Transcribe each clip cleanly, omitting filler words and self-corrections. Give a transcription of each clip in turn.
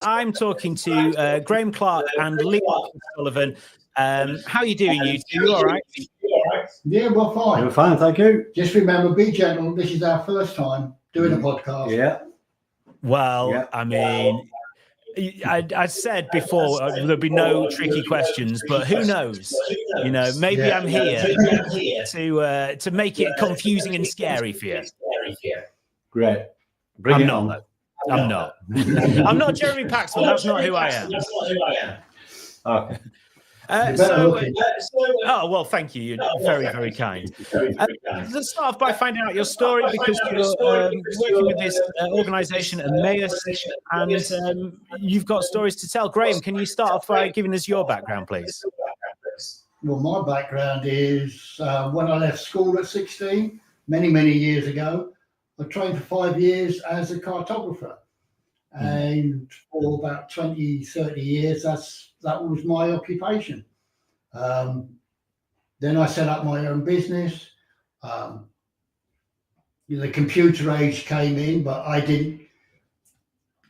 I'm talking to Graeme Clark and Lee Sullivan. How are you doing, you two? You all right? Yeah, we're fine. We're fine, thank you. Just remember, be gentle. This is our first time doing a podcast. Yeah. Well, Yeah. I mean, I said before there'll be no tricky questions, but who knows? You know, maybe I'm here to make it confusing and scary for you. Great. Bring it on. I'm not. I'm not Jeremy Paxman. That's not who I am. Okay. Oh, well, thank you. You're very, very kind. Let's start off by finding out your story, because you're working with this organisation, Emmaus, and you've got stories to tell. Graeme, can you start off by giving us your background, please? Well, my background is when I left school at 16, many years ago, I trained for 5 years as a cartographer. And for about 20, 30 years, that was my occupation. Then I set up my own business. The computer age came in, but I didn't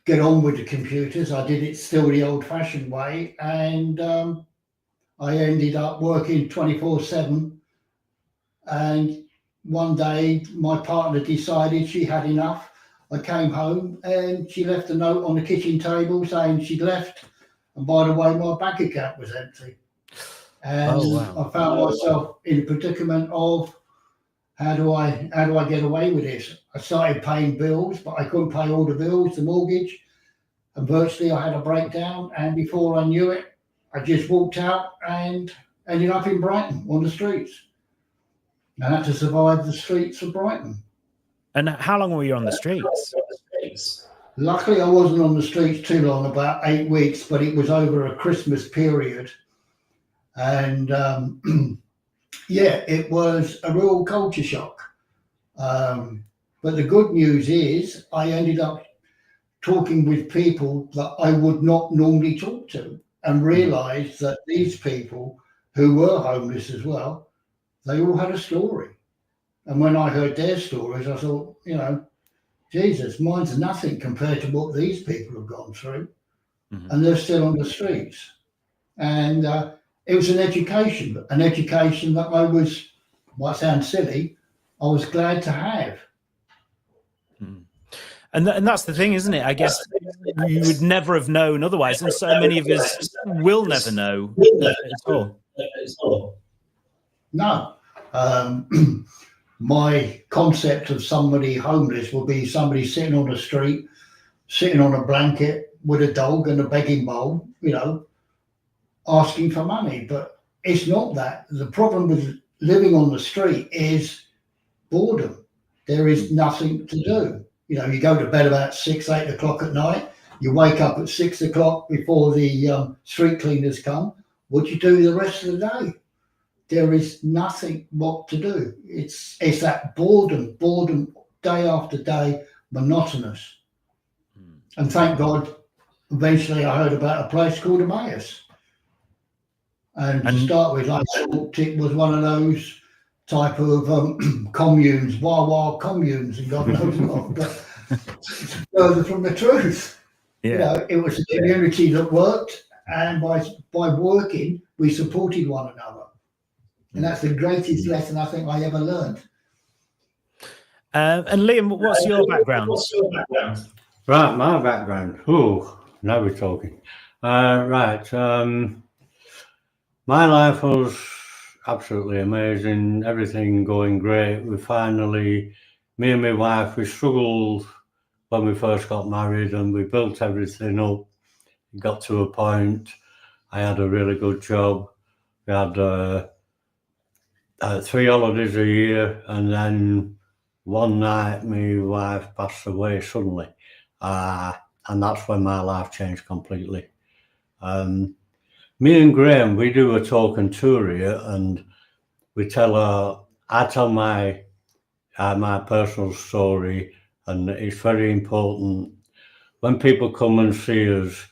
get on with the computers. I did it still the old-fashioned way, and I ended up working 24/7. And one day, my partner decided she had enough. I came home and she left a note on the kitchen table saying she'd left, and by the way, my bank account was empty. And I found myself in a predicament of how do I get away with this? I started paying bills, but I couldn't pay all the bills, the mortgage, and virtually I had a breakdown. And before I knew it, I just walked out and ended up in Brighton on the streets. I had to survive the streets of Brighton. And how long were you on the streets? Luckily, I wasn't on the streets too long, about 8 weeks, but it was over a Christmas period. And yeah, it was a real culture shock. But the good news is I ended up talking with people that I would not normally talk to, and realized that these people who were homeless as well, they all had a story. And when I heard their stories, I thought, you know, Jesus, mine's nothing compared to what these people have gone through. And they're still on the streets. And it was an education that I was, might sound silly, I was glad to have. And that's the thing, isn't it? I guess you would never have known otherwise. And so many of us will never know at all. No. My concept of somebody homeless would be somebody sitting on the street, sitting on a blanket with a dog and a begging bowl, you know, asking for money. But it's not that. The problem with living on the street is boredom. There is nothing to do. You know, you go to bed about 6, 8 o'clock at night. You wake up at 6 o'clock before the street cleaners come. What do you do the rest of the day? There is nothing what to do. It's that boredom day after day, monotonous. And thank God, eventually I heard about a place called Emmaus. And to start with, I thought it was one of those type of communes, wild communes, and God knows what, but it's further from the truth. Yeah. You know, it was a community that worked, and by working, we supported one another. And that's the greatest lesson I think I ever learned. And Liam, what's your background? Right, my background. Oh, now we're talking. Right. My life was absolutely amazing. Everything going great. Me and my wife, we struggled when we first got married, and we built everything up. It got to a point. I had a really good job. We had 3 holidays a year, and then one night my wife passed away suddenly, and that's when my life changed completely. Me and Graeme, we do a talk and tour here, and I tell my personal story, and it's very important when people come and see us.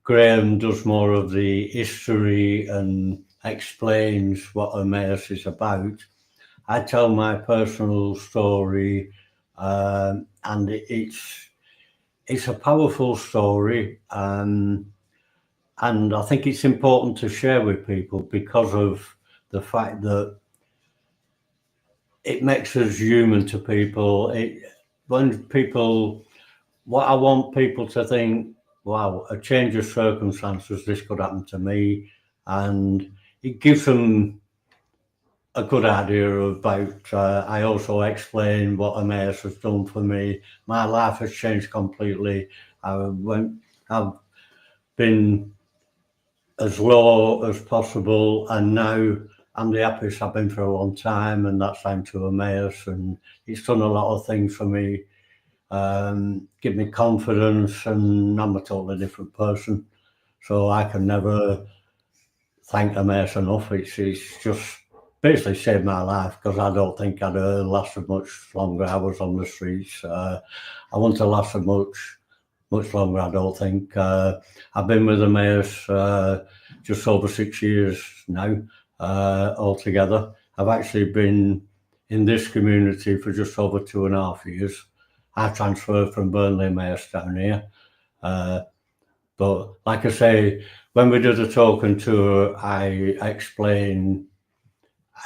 Graeme does more of the history and explains what Emmaus is about. I tell my personal story, and it's a powerful story, and I think it's important to share with people because of the fact that it makes us human to people. What I want people to think, wow, a change of circumstances, this could happen to me, and it gives them a good idea about. I also explain what Emmaus has done for me. My life has changed completely. I've been as low as possible, and now I'm the happiest I've been for a long time, and that's thanks to Emmaus, and it's done a lot of things for me, give me confidence, and I'm a totally different person. So I can never thank Emmaus enough. It's just basically saved my life, because I don't think I'd have lasted much longer. I was on the streets. I wouldn't have lasted much longer, I don't think. I've been with Emmaus just over 6 years now, altogether. I've actually been in this community for just over 2.5 years. I transferred from Burnley Emmaus down here. But like I say, when we did the talking tour, I explained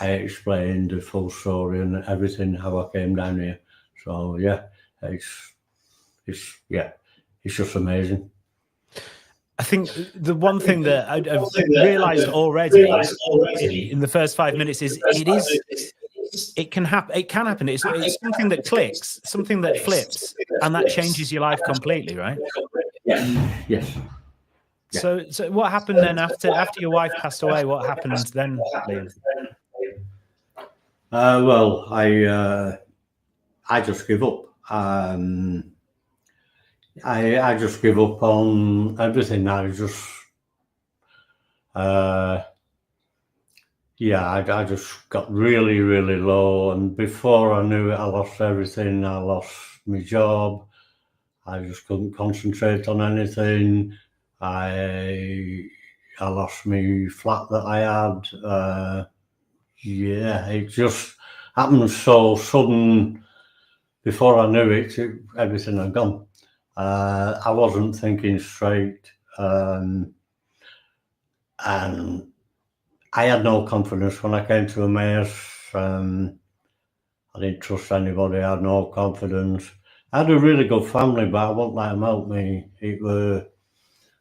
the full story and everything, how I came down here. So yeah, it's just amazing. I think the one thing that I've realised already in the first 5 minutes is it can happen. It's something that clicks, something that flips, and that changes your life completely, right? Yes. So what happened then after your wife passed away? What happened then, Liam? Well, I just give up. I just give up on everything. I just, I just got really, really low. And before I knew it, I lost everything. I lost my job. I just couldn't concentrate on anything. I lost my flat that I had. It just happened so sudden. Before I knew it, everything had gone. I wasn't thinking straight, and I had no confidence when I came to Emmaus. I didn't trust anybody. I had no confidence. I had a really good family, but I wouldn't let them help me.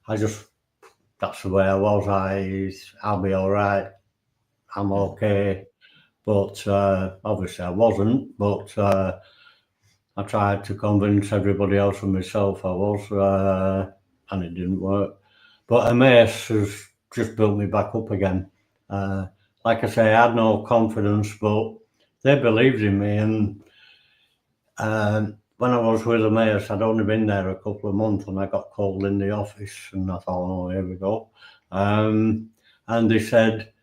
That's the way I was. I'll be all right. I'm okay. But obviously I wasn't. But I tried to convince everybody else and myself I was, and it didn't work. But Emmaus has just built me back up again. Like I say, I had no confidence, but they believed in me. And when I was with Emmaus, I'd only been there a couple of months, and I got called in the office, and I thought, oh, here we go. And they said,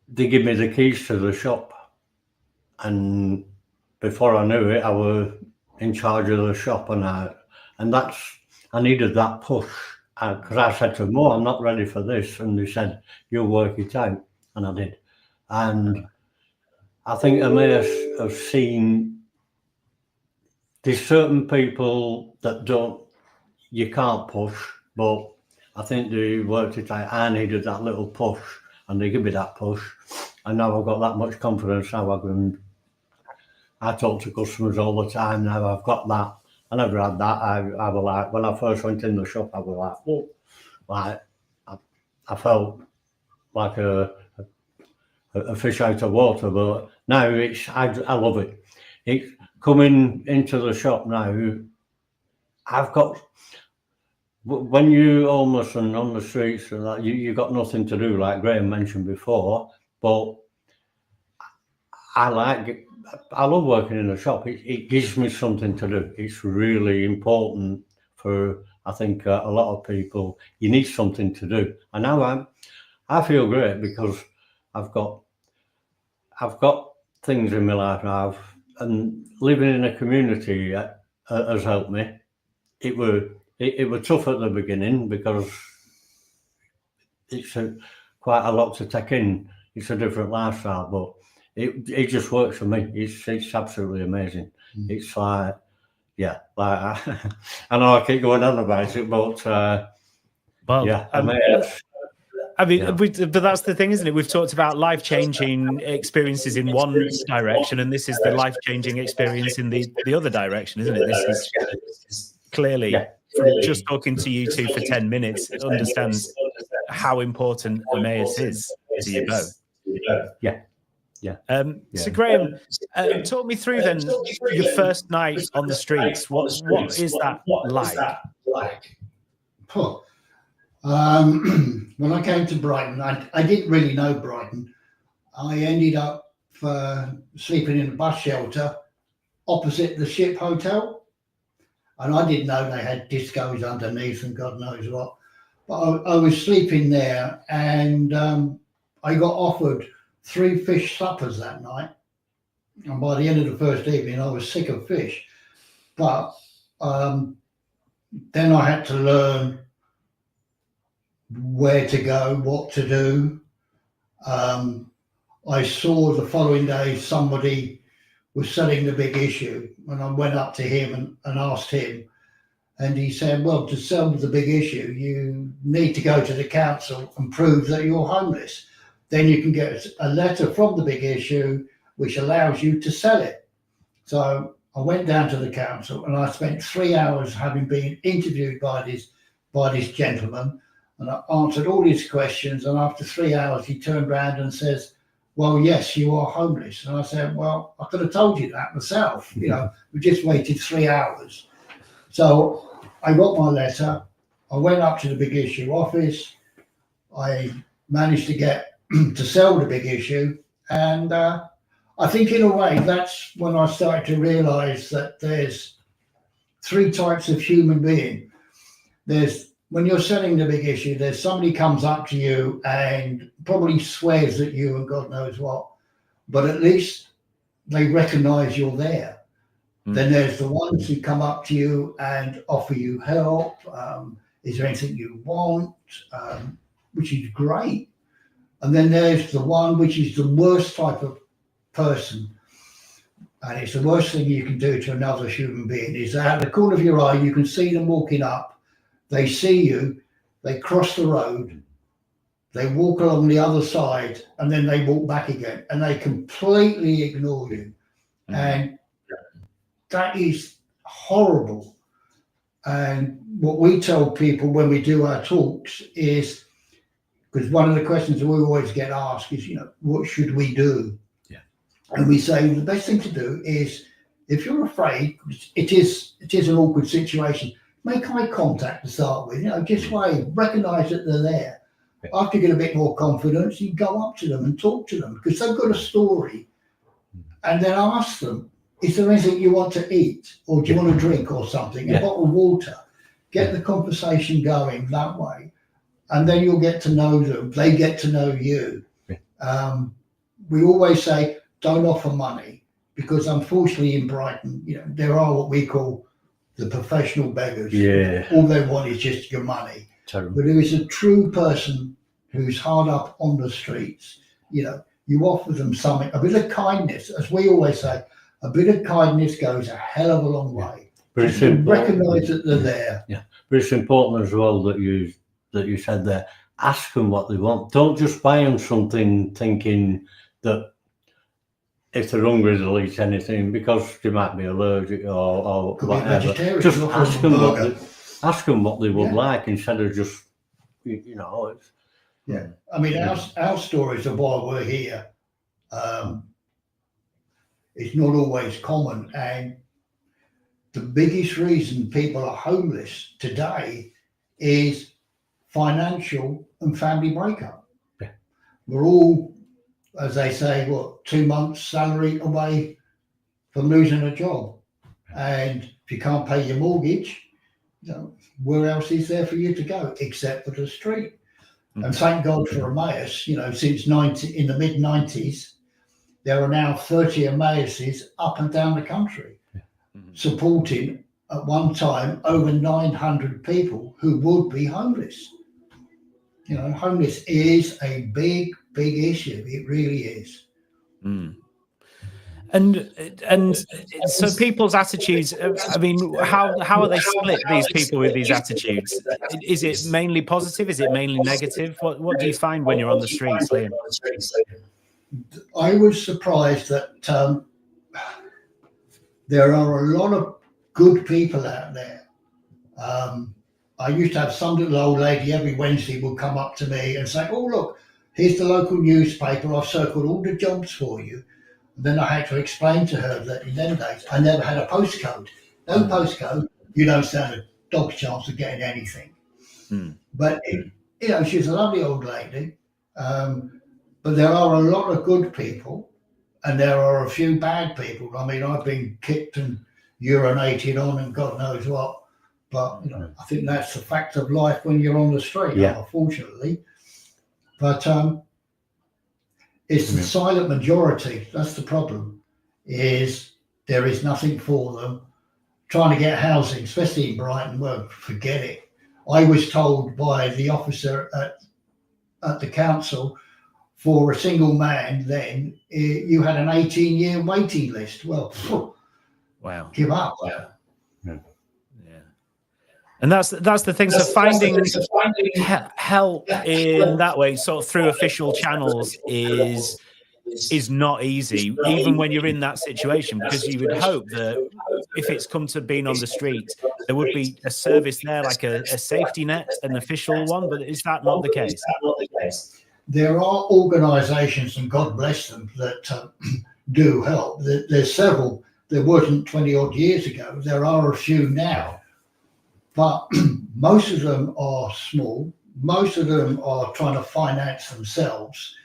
they give me the keys to the shop, and before I knew it, I was in charge of the shop, and I needed that push, because I said to them, "Oh, I'm not ready for this," and they said, "You'll work it out," and I did. And I think Emmaus have seen there's certain people that you can't push, but I think they worked it out. I needed that little push, and they give me that push, and now I've got that much confidence. Now I talk to customers all the time now. I've got that. I never had that. I was like, when I first went in the shop, I was like, oh, like I felt like a fish out of water. But now I love it. It's coming into the shop now. I've got, when you homeless and on the streets and that, you got nothing to do, like Graeme mentioned before. But I love working in a shop. It gives me something to do. It's really important for, I think, a lot of people. You need something to do. And now I feel great because I've got things in my life now, and living in a community has helped me. It were tough at the beginning because it's quite a lot to take in. It's a different lifestyle, but it just works for me. It's absolutely amazing. It's like yeah. Like, I know I keep going on about it, but well, yeah, I mean, but that's the thing, isn't it? We've talked about life-changing experiences in one direction, and this is the life-changing experience in the other direction, isn't it? This is clearly, from just talking to you two for 10 minutes, understands how important Emmaus is to you both. Yeah. So, Graeme, talk me through then your first night on the streets. What is that like? When I came to Brighton, I didn't really know Brighton. I ended up sleeping in a bus shelter opposite the Ship Hotel. And I didn't know they had discos underneath and God knows what. But I was sleeping there, and I got offered 3 fish suppers that night. And by the end of the first evening, I was sick of fish. But then I had to learn where to go, what to do. I saw the following day somebody was selling the big issue, and I went up to him and asked him, and he said, well, to sell the big issue, you need to go to the council and prove that you're homeless. Then you can get a letter from the big issue which allows you to sell it. So I went down to the council, and I spent 3 hours having been interviewed by this gentleman, and I answered all his questions. And after 3 hours, he turned around and says, well, yes, you are homeless. And I said, well, I could have told you that myself. You know, we just waited 3 hours. So I got my letter. I went up to the big issue office. I managed to get to sell the big issue. And I think in a way, that's when I started to realize that there's 3 types of human being. There's, when you're selling the big issue, there's somebody comes up to you and probably swears at you and God knows what, but at least they recognize you're there. Then there's the ones who come up to you and offer you help. Is there anything you want? Which is great. And then there's the one which is the worst type of person. And it's the worst thing you can do to another human being is out of the corner of your eye, you can see them walking up. They see you, they cross the road, they walk along the other side, and then they walk back again, and they completely ignore you. And that is horrible. And what we tell people when we do our talks is, because one of the questions we always get asked is, you know, what should we do? Yeah. And we say the best thing to do is, if you're afraid, it is an awkward situation, make eye contact to start with, you know, just wave, recognize that they're there. Yeah. After you get a bit more confidence, you go up to them and talk to them because they've got a story. And then ask them, is there anything you want to eat, or do you want a drink or something, a bottle of water? Get the conversation going that way. And then you'll get to know them. They get to know you. We always say, don't offer money, because unfortunately in Brighton, you know, there are what we call the professional beggars. Yeah. All they want is just your money. Terrible. But if it's a true person who's hard up on the streets, you know, you offer them something, a bit of kindness, as we always say, a bit of kindness goes a hell of a long way. But it's recognise that they're there. Yeah, but it's important as well that you said there, ask them what they want. Don't just buy them something thinking that if they're hungry they'll eat anything, because they might be allergic or whatever. Just ask them what they would like, instead of just, you know. It's, I mean, our stories of why we're here, it's not always common, and the biggest reason people are homeless today is financial and family breakup. Yeah. We're all, as they say, 2 months' salary away from losing a job, and if you can't pay your mortgage, you know, where else is there for you to go except for the street? And thank God for Emmaus. You know, since in the mid-90s, there are now 30 Emmauses up and down the country, supporting at one time over 900 people who would be homeless. You know, homeless is a big issue. It really is. And so people's attitudes, I mean, how are they split, these people with these attitudes? Is it mainly positive? Is it mainly negative? What do you find when you're on the streets, Liam? I was surprised that there are a lot of good people out there. I used to have some little old lady every Wednesday would come up to me and say, "Oh, look, here's the local newspaper. I've circled all the jobs for you." And then I had to explain to her that in them days, I never had a postcode. No postcode, you don't stand a dog's chance of getting anything. But, you know, she's a lovely old lady. But there are a lot of good people and there are a few bad people. I mean, I've been kicked and urinated on and God knows what. But, you know, I think that's the fact of life when you're on the street, unfortunately. But it's the silent majority. That's the problem, is there is nothing for them. Trying to get housing, especially in Brighton, well, forget it. I was told by the officer at the council, for a single man then, you had an 18-year waiting list. Well, wow, give up. And that's the thing. So finding help in that way, sort of through official channels, is not easy, even when you're in that situation, because you would hope that if it's come to being on the street, there would be a service there, like a safety net, an official one. But is that not the case? There are organisations, and God bless them, that do help. There's several. There wasn't 20 odd years ago. There are a few now. But most of them are small. Most of them are trying to finance themselves.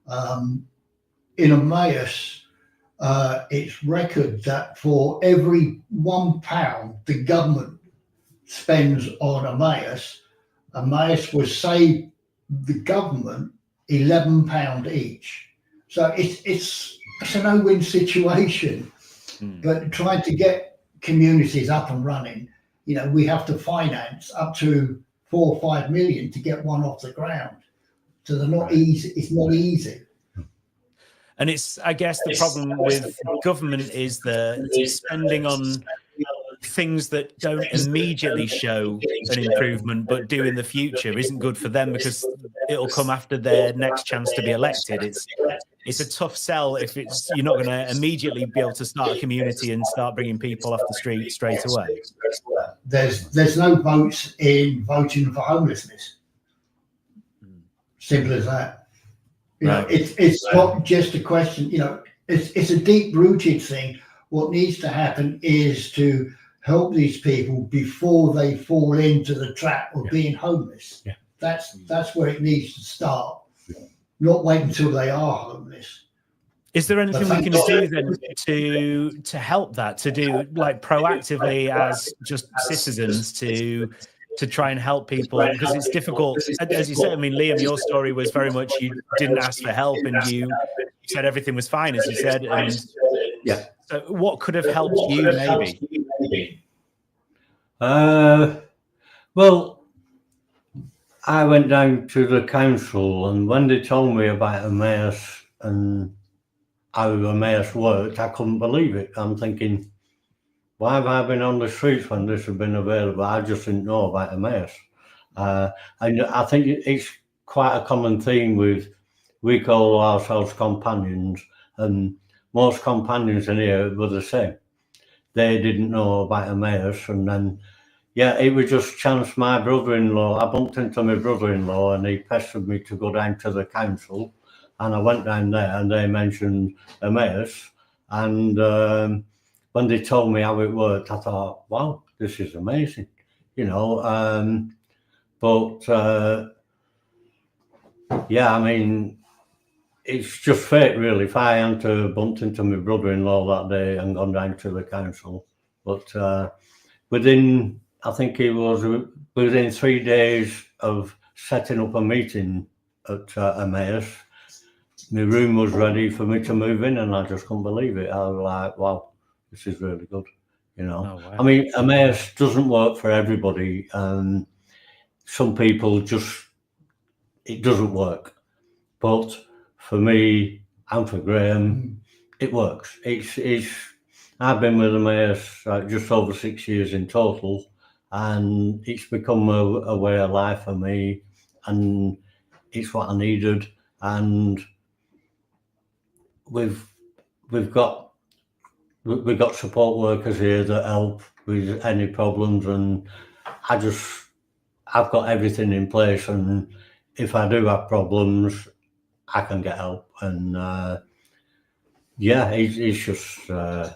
In Emmaus, it's reckoned that for every £1 the government spends on Emmaus will save the government £11 each. So it's a no-win situation. But trying to get communities up and running, you know, we have to finance up to 4 or 5 million to get one off the ground. So they're not easy. It's not easy. And it's, I guess, the problem with government is that spending on things that don't immediately show an improvement, but do in the future, isn't good for them, because it'll come after their next chance to be elected. It's a tough sell if you're not going to immediately be able to start a community and start bringing people off the street straight away. There's no votes in voting for homelessness. Simple as that. You know, it's not just a question. You know, it's a deep-rooted thing. What needs to happen is to help these people before they fall into the trap of being homeless. That's where it needs to start. Not wait until they are homeless. Is there anything we can do then to help that, to do like proactively as just citizens to try and help people? Because it's difficult, as you said. I mean, Liam, your story was very much you didn't ask for help and you said everything was fine, as you said. And so what could have helped you, maybe? Well, I went down to the council, and when they told me about Emmaus and how Emmaus worked, I couldn't believe it. I'm thinking, why have I been on the streets when this had been available? I just didn't know about Emmaus. And I think it's quite a common theme we call ourselves companions, and most companions in here were the same. They didn't know about Emmaus, and then, it was just chance. My brother-in-law, I bumped into my brother-in-law and he pestered me to go down to the council, and I went down there and they mentioned Emmaus, and when they told me how it worked, I thought, wow, this is amazing, you know. I mean, it's just fate, really. If I hadn't bumped into my brother-in-law that day and gone down to the council, but within, I think it was within 3 days of setting up a meeting at Emmaus, my room was ready for me to move in, and I just couldn't believe it. I was like, wow, this is really good, you know. Oh, wow. I mean, Emmaus doesn't work for everybody. Some people it doesn't work. But for me and for Graeme, it works. I've been with Emmaus just over 6 years in total, and it's become a way of life for me, and it's what I needed. And we've got support workers here that help with any problems, and I've got everything in place, and if I do have problems, I can get help. And it's just I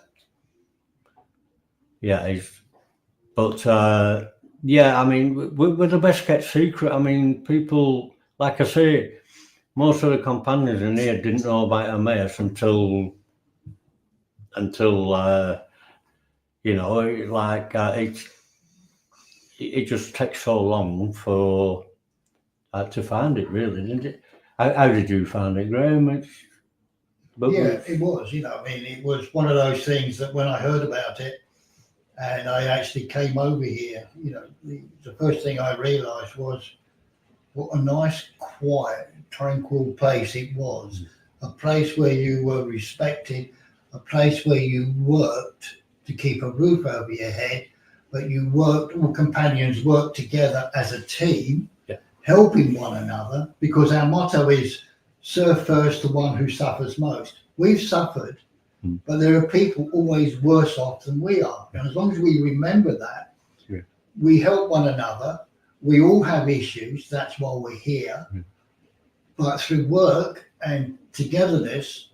mean, we're the best kept secret. I mean, people, like I say, most of the companions in here didn't know about Emmaus until you know, it just takes so long for to find it, really, didn't it? How did you find it, Graeme? It was, you know, I mean, it was one of those things that when I heard about it and I actually came over here, you know, the first thing I realised was what a nice, quiet, tranquil place it was. A place where you were respected, a place where you worked to keep a roof over your head, but you worked, all companions worked together as a team, helping one another, because our motto is serve first the one who suffers most. We've suffered, but there are people always worse off than we are. And as long as we remember that, we help one another. We all have issues. That's why we're here. But through work and togetherness,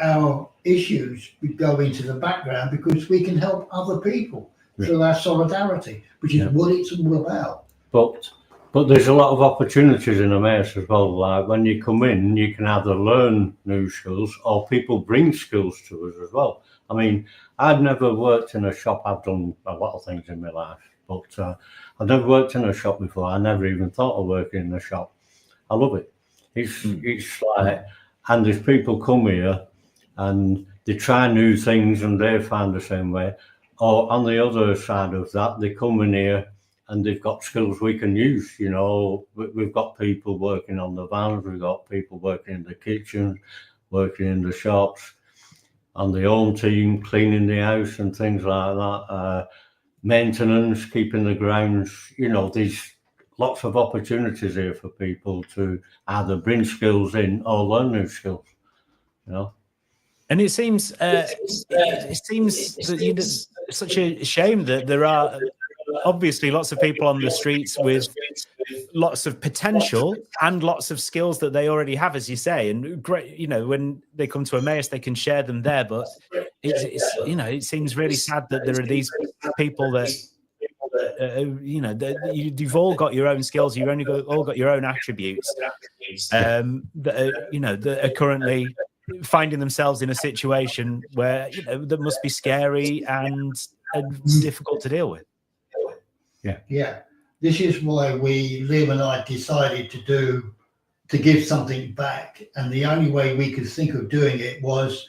our issues would go into the background because we can help other people through our solidarity, which is what it's all about. But there's a lot of opportunities in Emmaus as well. Like when you come in, you can either learn new skills or people bring skills to us as well. I mean, I'd never worked in a shop. I've done a lot of things in my life, but I've never worked in a shop before. I never even thought of working in a shop. I love it. It's like, and there's people come here and they try new things and they find the same way. Or on the other side of that, they come in here and they've got skills we can use. You know, we've got people working on the vans, we've got people working in the kitchen, working in the shops, on the home team, cleaning the house and things like that. Maintenance, keeping the grounds. You know, there's lots of opportunities here for people to either bring skills in or learn new skills. You know. And it seems that it's such a shame that there are obviously lots of people on the streets with lots of potential and lots of skills that they already have, as you say, and great, you know, when they come to Emmaus, they can share them there. But it's you know, it seems really sad that there are these people that you know, you've all got your own skills, you've all got your own attributes, that are, you know, that are currently finding themselves in a situation where, you know, that must be scary and difficult to deal with. Yeah. This is why Liam and I decided to give something back. And the only way we could think of doing it was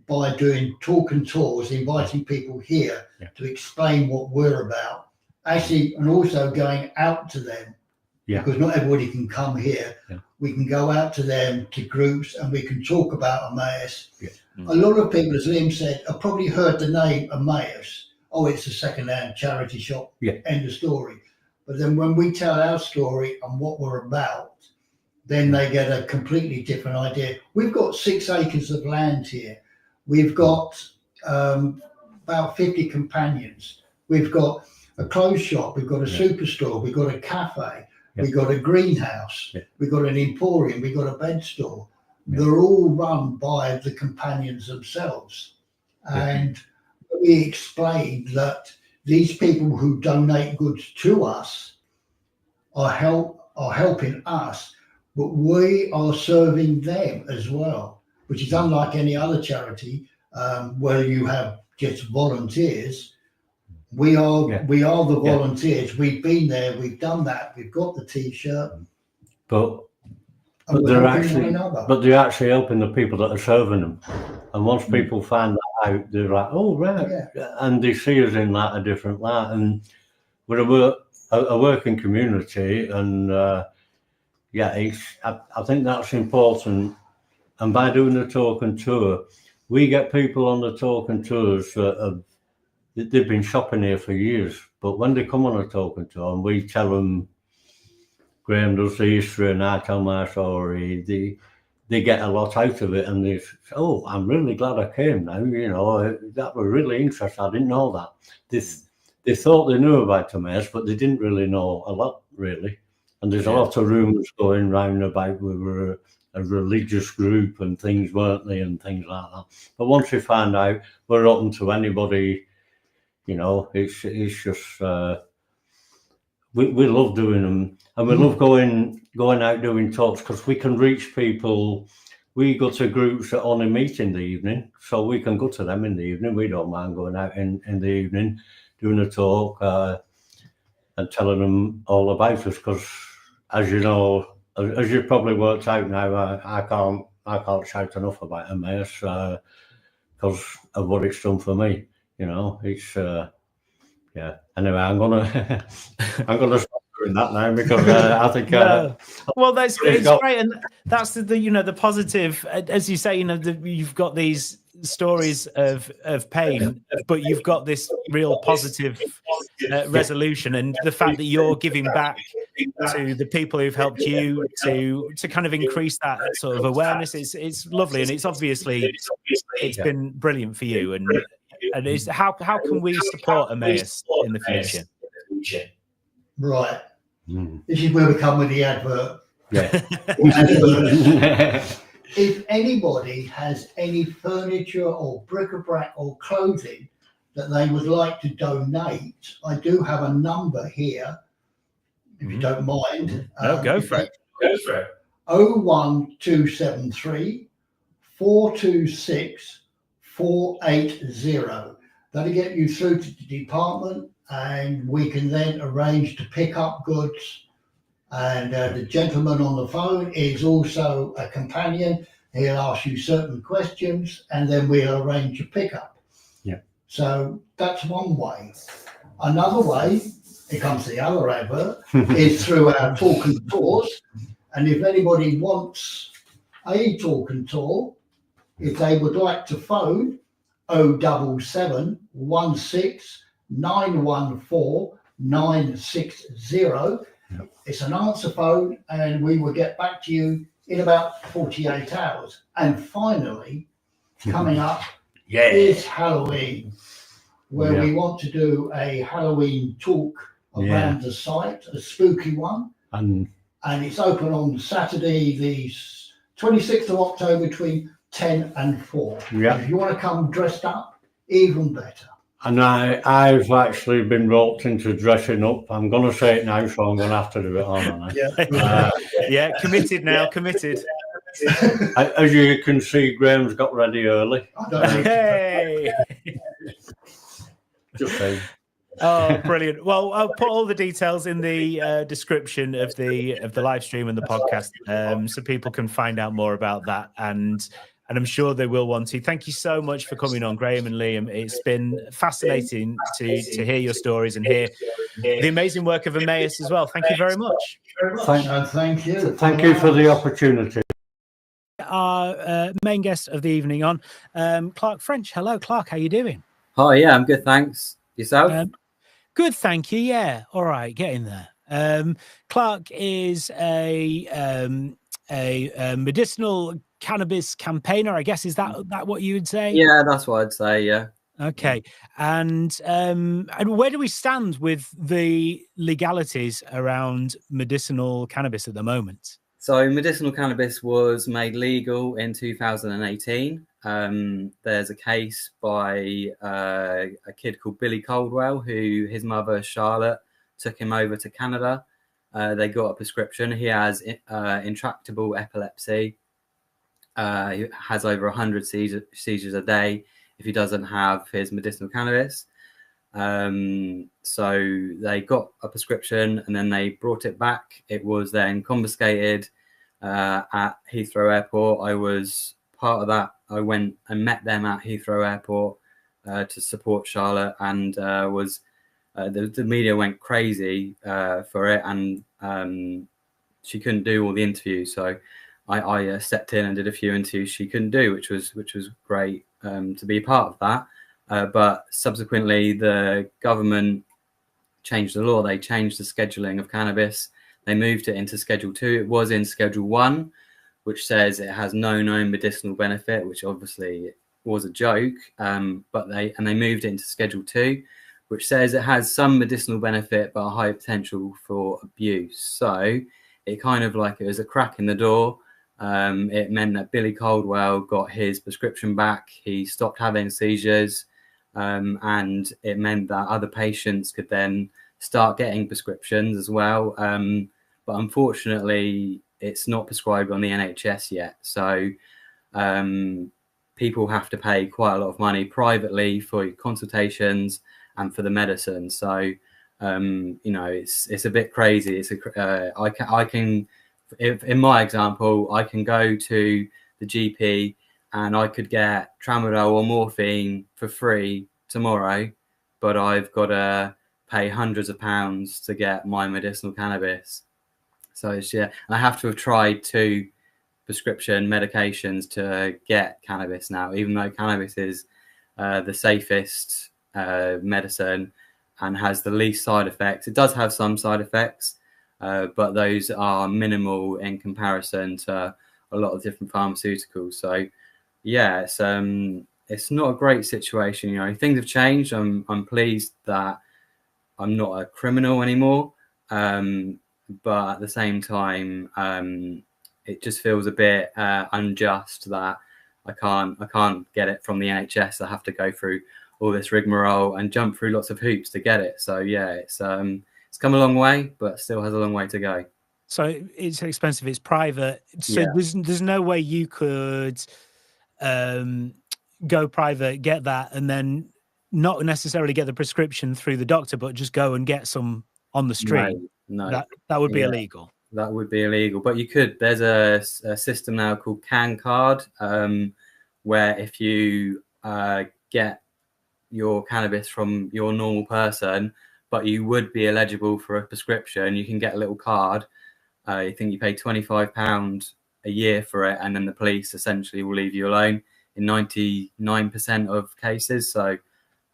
by doing talk and tours, inviting people here to explain what we're about, actually, and also going out to them. Because not everybody can come here. We can go out to them, to groups, and we can talk about Emmaus. A lot of people, as Liam said, have probably heard the name Emmaus. Oh, it's a second-hand charity shop, end of story. But then when we tell our story and what we're about, then they get a completely different idea. We've got 6 acres of land here. We've got about 50 companions. We've got a clothes shop. We've got a superstore. We've got a cafe. We've got a greenhouse. We've got an emporium. We've got a bed store. They're all run by the companions themselves. And we explained that these people who donate goods to us are helping us, but we are serving them as well, which is unlike any other charity where you have just volunteers. We are the volunteers. We've been there. We've done that. We've got the T-shirt. But they're actually helping the people that are serving them. And once people find that out, they're like, "Oh, right," and they see us in like a different light. And we're a working community, and I think that's important. And by doing the talk and tour, we get people on the talking tours that they've been shopping here for years, but when they come on a talking tour and we tell them Graeme does the history and I tell my story, they get a lot out of it, and they say, "Oh, I'm really glad I came now. You know, that was really interesting. I didn't know that." They thought they knew about Emmaus, but they didn't really know a lot, really. And there's a lot of rumours going round about we were a religious group and things, weren't they, and things like that. But once we find out, we're open to anybody. You know, it's just we love doing them, and we love going out doing talks because we can reach people. We go to groups that only meet in the evening, so we can go to them in the evening. We don't mind going out in the evening, doing a talk and telling them all about us. Because, as you know, as you've probably worked out now, I can't shout enough about Emmaus because of what it's done for me. You know, it's yeah. Anyway, I'm gonna stop doing that now because I think. Well, it's great, and that's the positive. As you say, you've got these stories of pain, but you've got this real positive resolution, and the fact that you're giving back to the people who've helped you to kind of increase that sort of awareness. It's lovely, and it's obviously been brilliant for you. And it's, how can we support Emmaus in the future? Right. This is where we come with the advert. Yeah. If anybody has any furniture or bric-a-brac or clothing that they would like to donate, I do have a number here, if you don't mind. Go for it. 01273 426 480. That'll get you through to the department, and we can then arrange to pick up goods. And the gentleman on the phone is also a companion. He'll ask you certain questions, and then we'll arrange a pickup. Yeah. So that's one way. Another way, here comes the other advert, is through our talking tours. And if anybody wants a talking tour, if they would like to phone 077 16 914 960. It's an answer phone, and we will get back to you in about 48 hours. And finally, coming up is Halloween, where we want to do a Halloween talk around the site, a spooky one. And it's open on Saturday, the 26th of October, between 10 and 4. Yeah. If you want to come dressed up, even better. And I've actually been roped into dressing up. I'm going to say it now, so I'm going to have to do it, aren't I? Committed now, committed. As you can see, Graeme's got ready early. Hey! Just saying. Oh, brilliant. Well, I'll put all the details in the description of the live stream and the podcast, so people can find out more about that. And I'm sure they will want to. Thank you so much for coming on, Graeme and Liam. It's been fascinating to hear your stories and hear the amazing work of Emmaus as well. Thank you very much. Thank you. Thank you for the opportunity. Our main guest of the evening on, Clark French. Hello, Clark. How you doing? Hi, yeah, I'm good, thanks. Yourself? Good, thank you. Yeah, all right, get in there. Clark is a medicinal cannabis campaigner, I guess. Is that what you would say? Yeah, that's what I'd say. Yeah. Okay, and where do we stand with the legalities around medicinal cannabis at the moment? So medicinal cannabis was made legal in 2018. There's a case by a kid called Billy Caldwell, who his mother, Charlotte, took him over to Canada. They got a prescription. He has intractable epilepsy. He has over 100 seizures a day if he doesn't have his medicinal cannabis. So they got a prescription and then they brought it back. It was then confiscated at Heathrow Airport. I was part of that. I went and met them at Heathrow Airport to support Charlotte, and the media went crazy for it, and she couldn't do all the interviews. So I stepped in and did a few interviews she couldn't do, which was great to be a part of that. But subsequently, the government changed the law. They changed the scheduling of cannabis. They moved it into Schedule 2. It was in Schedule 1, which says it has no known medicinal benefit, which obviously was a joke. But they moved it into Schedule 2, which says it has some medicinal benefit but a high potential for abuse. So it kind of like it was a crack in the door. It meant that Billy Caldwell got his prescription back. He stopped having seizures, and it meant that other patients could then start getting prescriptions as well. But unfortunately, it's not prescribed on the NHS yet. So people have to pay quite a lot of money privately for consultations and for the medicine. So, you know, it's a bit crazy. I can, if, in my example, I can go to the GP and I could get tramadol or morphine for free tomorrow, but I've got to pay hundreds of pounds to get my medicinal cannabis. So it's, yeah, I have to have tried 2 prescription medications to get cannabis now, even though cannabis is the safest medicine and has the least side effects. It does have some side effects, but those are minimal in comparison to a lot of different pharmaceuticals. So yeah, it's not a great situation. You know, things have changed. I'm pleased that I'm not a criminal anymore. But at the same time, it just feels a bit unjust that I can't get it from the NHS. I have to go through all this rigmarole and jump through lots of hoops to get it. So yeah, it's come a long way, but still has a long way to go. So it's expensive. It's private. So Yeah. there's no way you could go private, get that, and then not necessarily get the prescription through the doctor, but just go and get some on the street. No. That would be illegal. That would be illegal, but you could. There's a system now called Can Card, where if you get your cannabis from your normal person, but you would be eligible for a prescription, you can get a little card. I think you pay £25 a year for it, and then the police essentially will leave you alone in 99% of cases. So,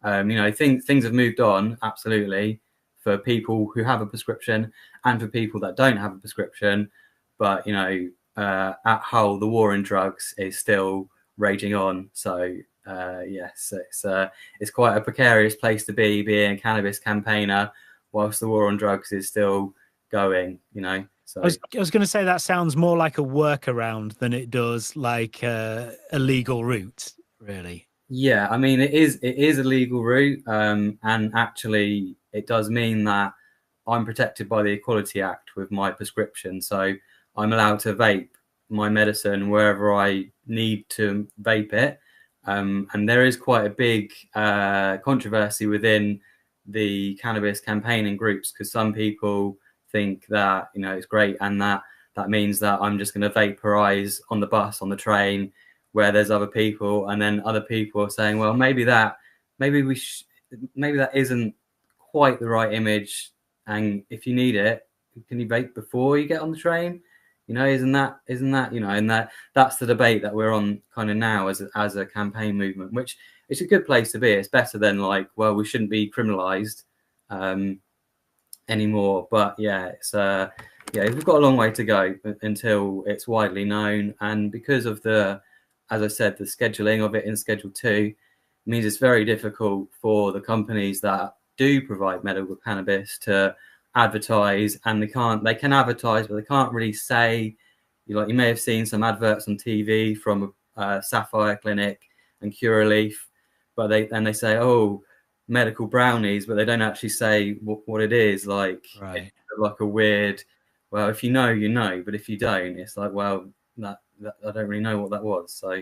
you know, things have moved on, absolutely, for people who have a prescription and for people that don't have a prescription. But, you know, at Hull, the war on drugs is still raging on. So, yes, it's quite a precarious place to be, being a cannabis campaigner whilst the war on drugs is still going, you know. So I was going to say that sounds more like a workaround than it does like a legal route, really. Yeah, I mean, it is a legal route, and actually it does mean that I'm protected by the Equality Act with my prescription. So I'm allowed to vape my medicine wherever I need to vape it. And there is quite a big controversy within the cannabis campaigning groups, because some people think that, you know, it's great, and that means that I'm just going to vaporize on the bus, on the train, where there's other people. And then other people are saying, well, maybe that isn't quite the right image, and if you need it, can you vape before you get on the train? You know, isn't that, you know, and that's the debate that we're on kind of now as a campaign movement, which it's a good place to be. It's better than like, well, we shouldn't be criminalized anymore. But yeah, it's yeah, we've got a long way to go until it's widely known. And because of as I said, the scheduling of it in Schedule 2 means it's very difficult for the companies that do provide medical cannabis to advertise, and they can advertise, but they can't really say, you may have seen some adverts on TV from Sapphire Clinic and Curaleaf, but they say, oh, medical brownies, but they don't actually say what it is. Like, right. It's like a weird, well, if you know, you know, but if you don't, it's like, well, that I don't really know what that was. So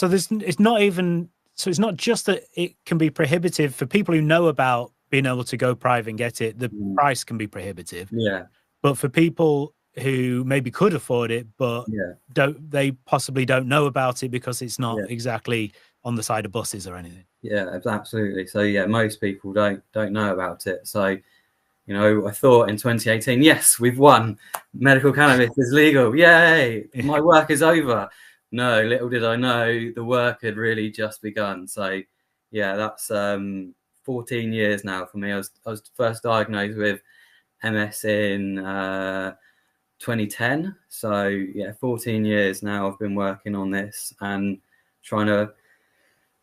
it's not just that it can be prohibitive for people who know about being able to go private and get it. The price can be prohibitive. Yeah. But for people who maybe could afford it, but they possibly don't know about it because it's not exactly on the side of buses or anything. Yeah, absolutely. So yeah, most people don't know about it. So, you You know, I thought in 2018, yes, we've won. Medical cannabis is legal. Yay! My work is over. No, little did I know the work had really just begun. So, yeah, that's 14 years now for me. I was first diagnosed with MS in 2010. So, yeah, 14 years now I've been working on this and trying to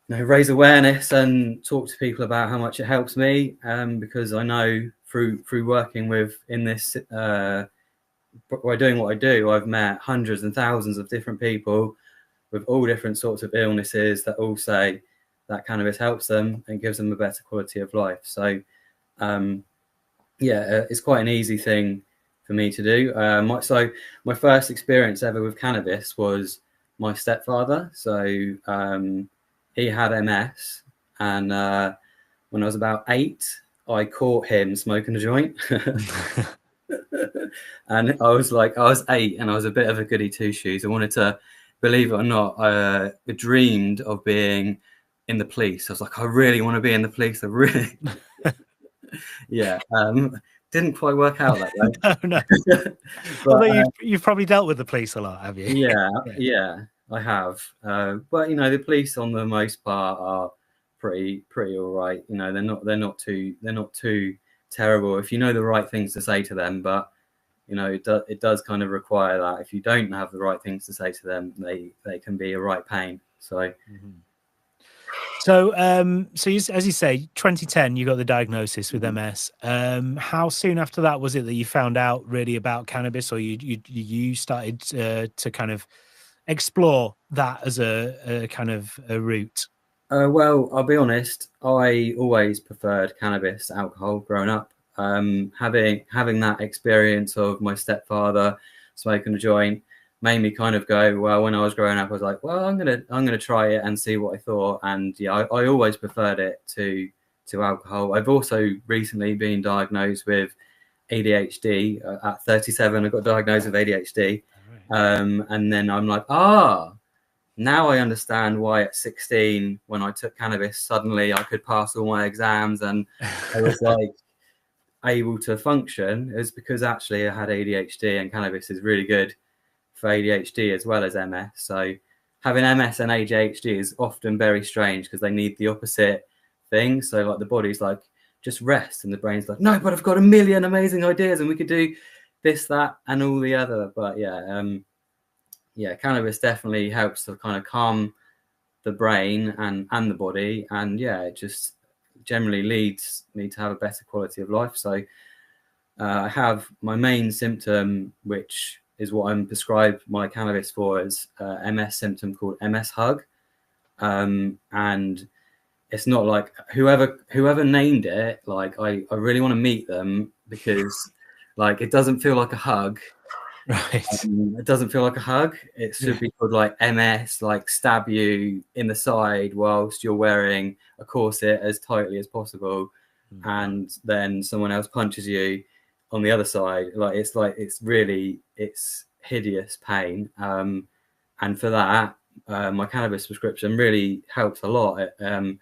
raise awareness and talk to people about how much it helps me, because I know through working in this by doing what I do, I've met hundreds and thousands of different people with all different sorts of illnesses that all say that cannabis helps them and gives them a better quality of life. So it's quite an easy thing for me to do. So my first experience ever with cannabis was my stepfather. So he had MS, and when I was about 8, I caught him smoking a joint. And I was 8 and I was a bit of a goody two shoes. I wanted to, believe it or not, I dreamed of being in the police. I was like, I really want to be in the police. I really, yeah. Didn't quite work out that way. No. But, although you've probably dealt with the police a lot, have you? Yeah, I have. But the police on the most part are pretty all right. They're not too terrible if you know the right things to say to them. But it does kind of require that if you don't have the right things to say to them, they can be a right pain. So. Mm-hmm. So, as you say, 2010, you got the diagnosis with MS. How soon after that was it that you found out really about cannabis, or you started to kind of explore that as a kind of a route? Well, I'll be honest, I always preferred cannabis to alcohol growing up. Having that experience of my stepfather smoking a joint made me kind of go, well, when I was growing up, I was like, well, I'm gonna try it and see what I thought. And yeah, I always preferred it to alcohol. I've also recently been diagnosed with ADHD. At 37, I got diagnosed with ADHD. Right. And then I'm like, now I understand why at 16, when I took cannabis, suddenly I could pass all my exams and I was like able to function. It was because actually I had ADHD, and cannabis is really good for ADHD as well as MS. So having MS and ADHD is often very strange because they need the opposite thing. So like the body's like, just rest, and the brain's like, no, but I've got a million amazing ideas and we could do this, that, and all the other. But cannabis definitely helps to kind of calm the brain and the body, and it just generally leads me to have a better quality of life. So I have my main symptom, which is what I'm prescribed my cannabis for, is MS symptom called MS hug. And it's not like whoever named it, like I really want to meet them, because like it doesn't feel like a hug. Right. It doesn't feel like a hug. It should be called like MS, like stab you in the side whilst you're wearing a corset as tightly as possible. And then someone else punches you on the other side. It's hideous pain. And for that, my cannabis prescription really helps a lot. It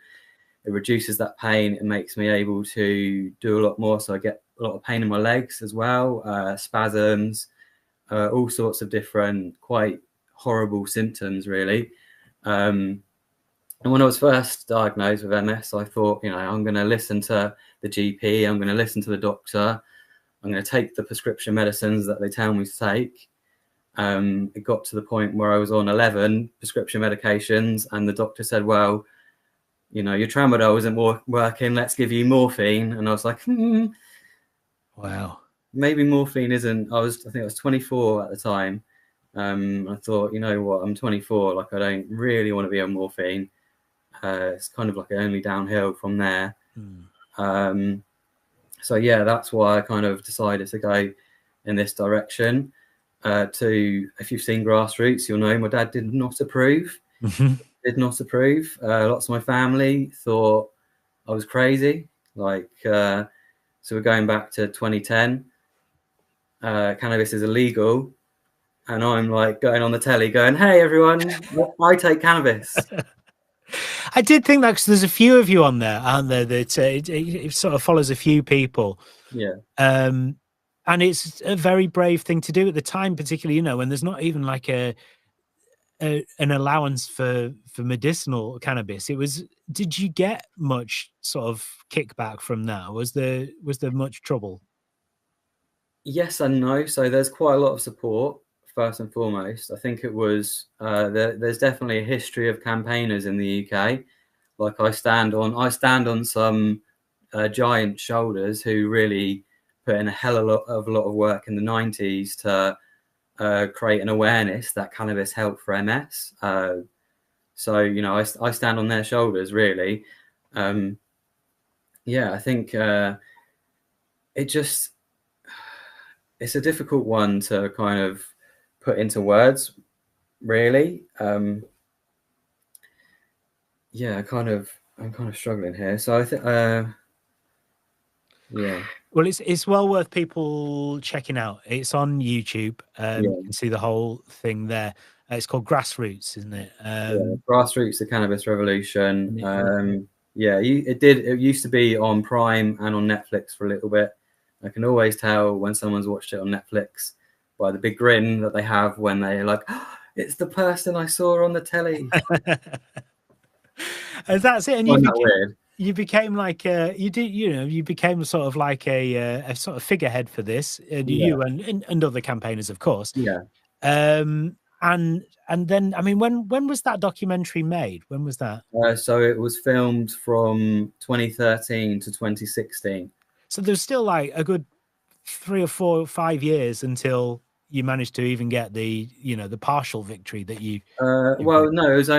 reduces that pain. It makes me able to do a lot more. So I get a lot of pain in my legs as well, spasms, all sorts of different quite horrible symptoms, really. And when I was first diagnosed with MS, I thought, I'm going to listen to the GP. I'm going to listen to the doctor. I'm going to take the prescription medicines that they tell me to take. It got to the point where I was on 11 prescription medications, and the doctor said, well, your tramadol isn't working. Let's give you morphine. And I was like, Wow. Maybe morphine isn't. I think I was 24 at the time. I thought, you know what, I'm 24. Like, I don't really want to be on morphine. It's kind of like only downhill from there. So that's why I kind of decided to go in this direction. If you've seen Grassroots, you'll know my dad did not approve. Did not approve. Lots of my family thought I was crazy. So we're going back to 2010. Cannabis is illegal, and I'm like going on the telly going, hey everyone, I take cannabis. I did think that, because there's a few of you on there, aren't there, that it sort of follows a few people Yeah. And it's a very brave thing to do at the time, particularly, you know, when there's not even like an allowance for medicinal cannabis. Did you get much sort of kickback from that? Was there much trouble? Yes and no. So there's quite a lot of support. First and foremost, I think it was there's definitely a history of campaigners in the UK. Like I stand on some giant shoulders who really put in a hell of a lot of work in the 90s to create an awareness that cannabis helped for MS. So, you know, I stand on their shoulders, really. Yeah, I think it's a difficult one to kind of put into words, really. Yeah, I'm kind of struggling here. So I think, yeah. Well, it's well worth people checking out. It's on YouTube. You can see the whole thing there. It's called Grassroots, isn't it? Grassroots, the Cannabis Revolution. Yeah, it used to be on Prime and on Netflix for a little bit. I can always tell when someone's watched it on Netflix by the big grin that they have when they're like, oh, it's the person I saw on the telly. And that's it. And you became like you became sort of like a sort of figurehead for this. You and other campaigners, of course. Yeah. And then, I mean, when was that documentary made? When was that? So it was filmed from 2013 to 2016. So there's still like a good 3 or 4 or 5 years until you managed to even get the partial victory that you. Well, no, it was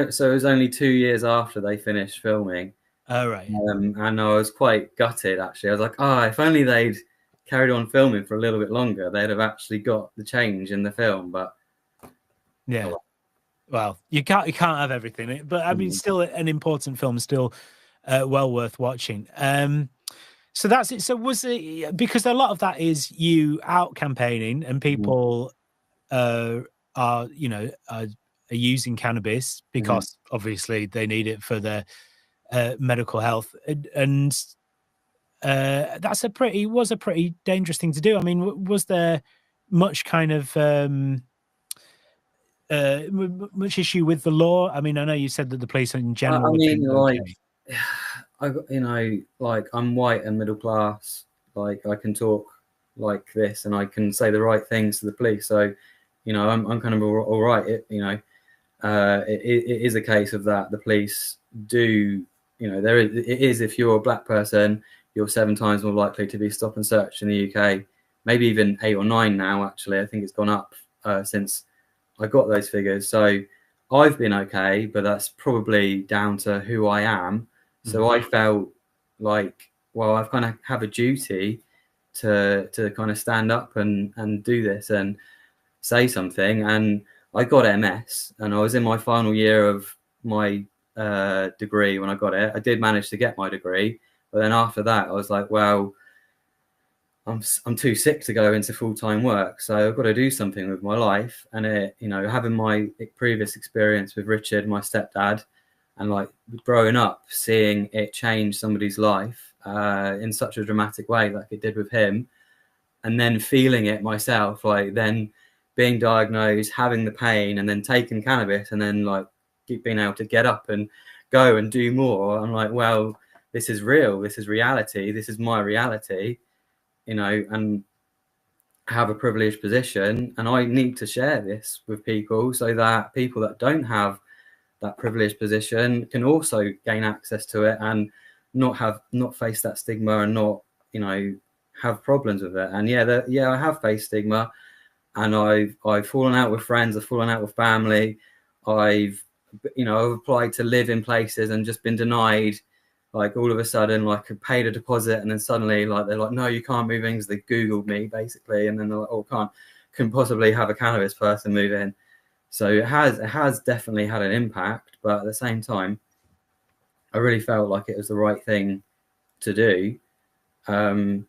only 2 years after they finished filming. Oh, right. And I was quite gutted, actually. I was like, if only they'd carried on filming for a little bit longer, they'd have actually got the change in the film. But yeah, well, you can't have everything, but I mean, still an important film, still well worth watching. So that's it. So was it, because a lot of that is you out campaigning and people are using cannabis because obviously they need it for their medical health, and that's was a pretty dangerous thing to do. I mean, was there much kind of much issue with the law? I mean, I know you said that the police in general. I mean, like, I'm white and middle class. Like, I can talk like this and I can say the right things to the police. So, you know, I'm kind of all right. It is a case of that. The police do, you know, it is, if you're a black person, you're 7 times more likely to be stop and searched in the UK. Maybe even 8 or 9 now, actually. I think it's gone up since I got those figures. So I've been okay, but that's probably down to who I am. So I felt like, well, I've kind of have a duty to kind of stand up and do this and say something. And I got MS, and I was in my final year of my degree when I got it. I did manage to get my degree, but then after that, I was like, well, I'm too sick to go into full-time work, so I've got to do something with my life. And having my previous experience with Richard, my stepdad, and like growing up, seeing it change somebody's life in such a dramatic way, like it did with him, and then feeling it myself, like then being diagnosed, having the pain, and then taking cannabis, and then like being able to get up and go and do more. I'm like, well, this is real. This is reality. This is my reality, and I have a privileged position, and I need to share this with people so that people that don't have that privileged position can also gain access to it and not face that stigma and not, have problems with it. And I have faced stigma, and I've fallen out with friends, I've fallen out with family. I've applied to live in places and just been denied. Like all of a sudden, like I paid a deposit, and then suddenly, like they're like, no, you can't move in, because they Googled me basically, and then they're like, oh, couldn't possibly have a cannabis person move in. So it has definitely had an impact, but at the same time, I really felt like it was the right thing to do. And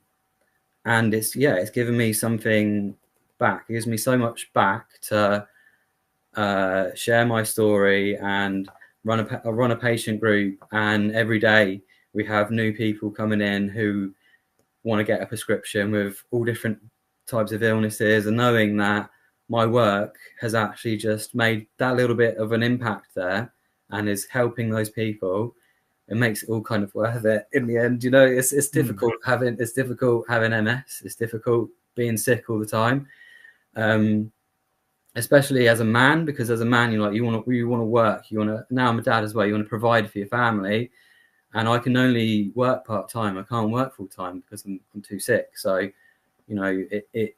it's given me something back. It gives me so much back to share my story and run a patient group. And every day we have new people coming in who want to get a prescription with all different types of illnesses, and knowing that my work has actually just made that little bit of an impact there and is helping those people, it makes it all kind of worth it in the end. You know, it's difficult having MS. It's difficult being sick all the time, especially as a man, because as a man, you want to work. Now I'm a dad as well. You want to provide for your family, and I can only work part time. I can't work full time because I'm too sick. So, you know, it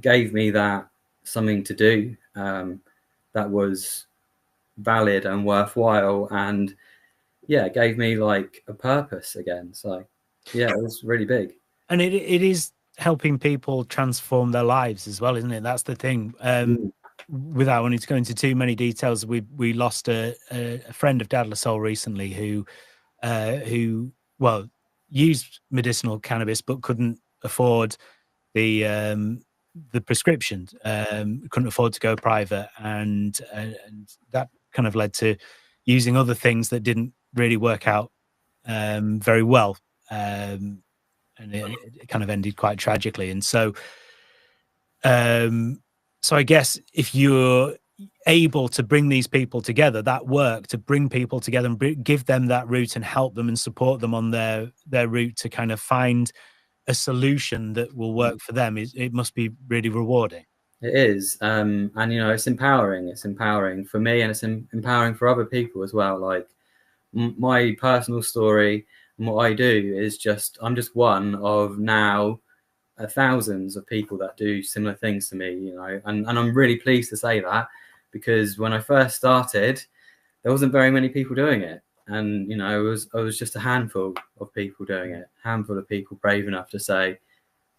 gave me that something to do that was valid and worthwhile, and yeah, it gave me like a purpose again. So yeah, it was really big. And it is helping people transform their lives as well, isn't it? That's the thing. Without wanting to go into too many details, we lost a friend of Dad La Soul recently who used medicinal cannabis but couldn't afford the prescription, couldn't afford to go private, and that kind of led to using other things that didn't really work out very well, and it kind of ended quite tragically. And so I guess if you're able to bring these people together, that work to bring people together and give them that route and help them and support them on their route to kind of find a solution that will work for them, it must be really rewarding. It is, and you know, it's empowering. It's empowering for me, and it's empowering for other people as well. Like my personal story and what I do is I'm just one of now thousands of people that do similar things to me, you know, and I'm really pleased to say that, because when I first started, there wasn't very many people doing it. And, you know, I was just a handful of people doing it, handful of people brave enough to say,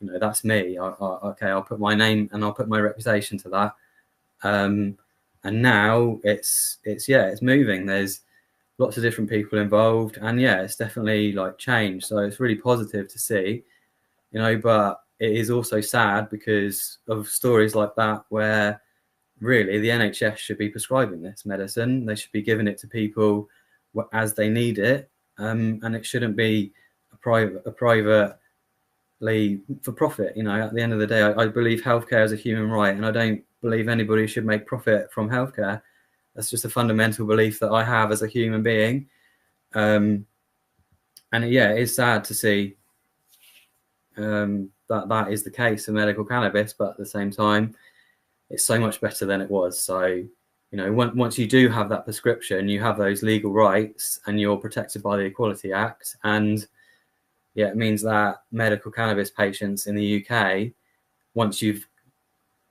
you know, that's me. Okay, I'll put my name and I'll put my reputation to that. And now it's moving. There's lots of different people involved, and yeah, it's definitely like change. So it's really positive to see, you know, but it is also sad because of stories like that where really the NHS should be prescribing this medicine. They should be giving it to people as they need it, and it shouldn't be a privately for profit. You know, at the end of the day, I believe healthcare is a human right, and I don't believe anybody should make profit from healthcare. That's just a fundamental belief that I have as a human being. And yeah, it is sad to see that is the case in medical cannabis, but at the same time, it's so much better than it was. So, you know, once you do have that prescription, you have those legal rights and you're protected by the Equality Act. And yeah, it means that medical cannabis patients in the UK, once you've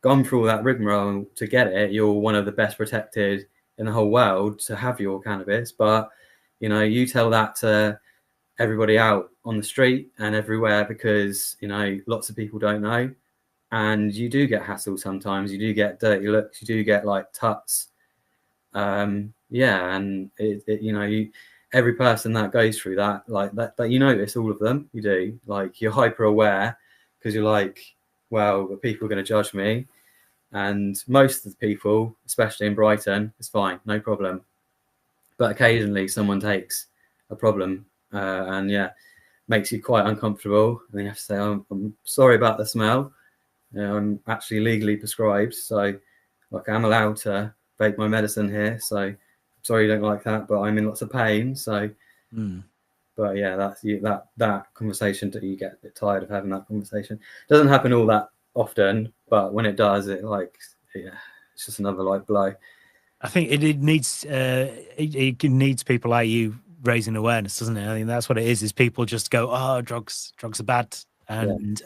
gone through all that rigmarole to get it, you're one of the best protected in the whole world to have your cannabis. But, you know, you tell that to everybody out on the street and everywhere, because, you know, lots of people don't know. And you do get hassle sometimes. You do get dirty looks. You do get like tuts. Yeah, and you know, every person that goes through that, like that, you notice all of them. You do, like, you're hyper aware because you're like, well, people are going to judge me. And most of the people, especially in Brighton, it's fine, no problem. But occasionally someone takes a problem and yeah, makes you quite uncomfortable. And you have to say, I'm sorry about the smell. I'm actually legally prescribed, so like I'm allowed to vape my medicine here. So I'm sorry you don't like that, but I'm in lots of pain. So, but yeah, that conversation that you get a bit tired of having that conversation. Doesn't happen all that often, but when it does, it's just another like blow. I think it needs people like you raising awareness, doesn't it? I mean, that's what it is people just go, oh, drugs are bad, and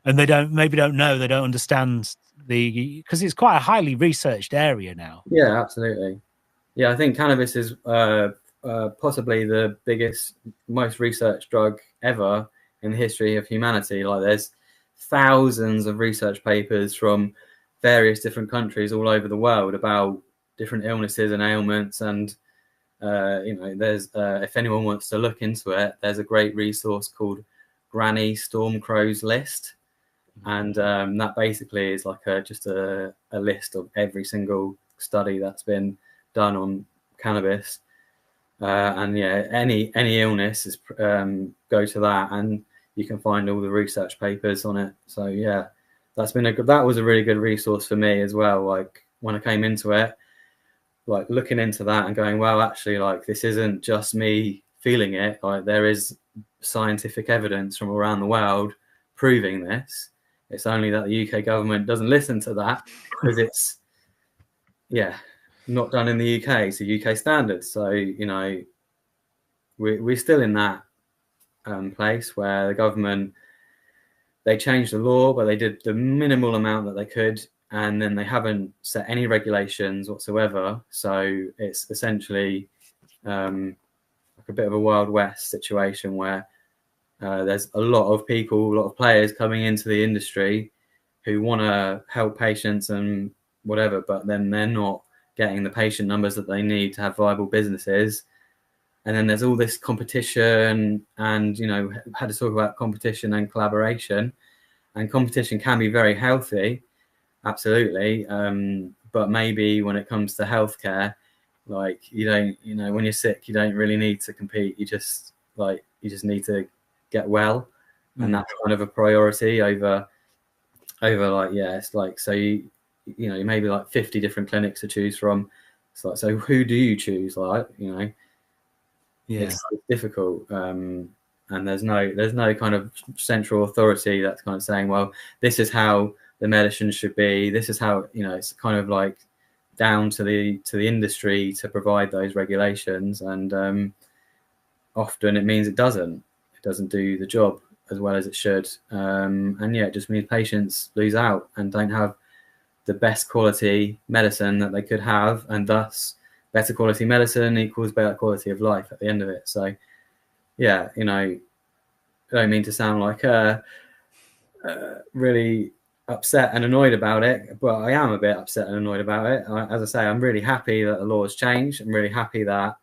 they don't know, they don't understand because it's quite a highly researched area now. Yeah, absolutely. Yeah, I think cannabis is possibly the biggest, most researched drug ever in the history of humanity. Like, there's thousands of research papers from various different countries all over the world about different illnesses and ailments. And you know, there's if anyone wants to look into it, there's a great resource called Granny Stormcrow's List. And that basically is like just a list of every single study that's been done on cannabis. And yeah, any illness is go to that. And you can find all the research papers on it. So yeah, that was a really good resource for me as well. Like when I came into it, like looking into that and going, well, actually, like this isn't just me feeling it. Like there is scientific evidence from around the world proving this. It's only that the UK government doesn't listen to that because it's not done in the UK, so UK standards. So we're still in that place where the government, they changed the law, but they did the minimal amount that they could, and then they haven't set any regulations whatsoever. So it's essentially like a bit of a Wild West situation where there's a lot of people, a lot of players coming into the industry who want to help patients and whatever, but then they're not getting the patient numbers that they need to have viable businesses. And then there's all this competition, and had to talk about competition and collaboration. And competition can be very healthy, absolutely. But maybe when it comes to healthcare, like when you're sick, you don't really need to compete. You just need to get well, and that's kind of a priority over it's like, so maybe like 50 different clinics to choose from. It's like, so who do you choose? It's difficult, and there's no kind of central authority that's kind of saying, well, this is how the medicine should be, this is how it's kind of like down to the industry to provide those regulations, and often it means it doesn't do the job as well as it should, and it just means patients lose out and don't have the best quality medicine that they could have, and thus better quality medicine equals better quality of life at the end of it. So I don't mean to sound like really upset and annoyed about it, but I am a bit upset and annoyed about it. As I say, I'm really happy that the law has changed. I'm really happy that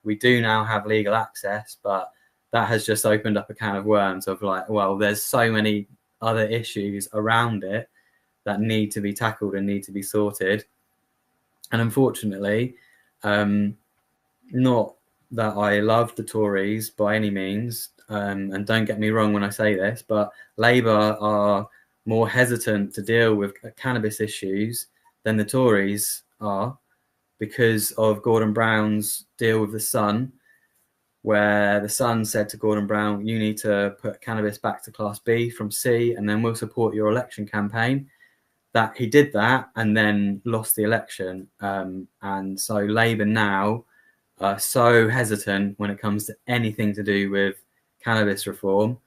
we do now have legal access, but that has just opened up a can of worms of like, well, there's so many other issues around it that need to be tackled and need to be sorted. And unfortunately, not that I love the Tories by any means, and don't get me wrong when I say this, but Labour are more hesitant to deal with cannabis issues than the Tories are, because of Gordon Brown's deal with the Sun, where the Sun said to Gordon Brown, you need to put cannabis back to Class B from C, and then we'll support your election campaign. That he did that and then lost the election. And so Labour now are so hesitant when it comes to anything to do with cannabis reform,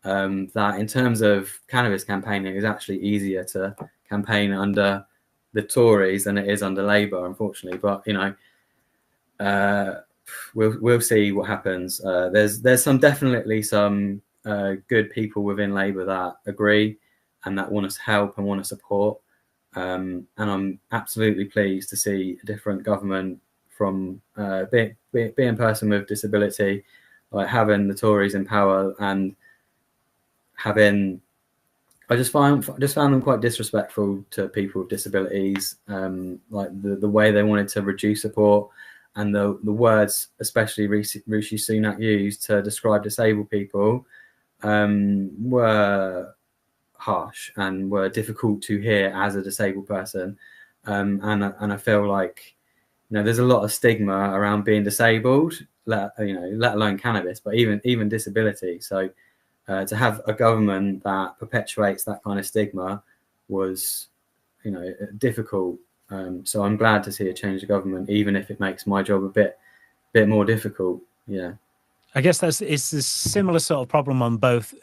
that in terms of cannabis campaigning, it's actually easier to campaign under the Tories than it is under Labour, unfortunately. But we'll see what happens. There's definitely some good people within Labour that agree and that want to help and want to support. And I'm absolutely pleased to see a different government from being a person with disability, like having the Tories in power, and having, I just found them quite disrespectful to people with disabilities, like the way they wanted to reduce support, and the words especially Rishi Sunak used to describe disabled people were harsh and were difficult to hear as a disabled person, and I feel like there's a lot of stigma around being disabled, let alone cannabis, but even disability. So to have a government that perpetuates that kind of stigma was difficult. So I'm glad to see a change of government, even if it makes my job a bit more difficult. I guess it's a similar sort of problem on both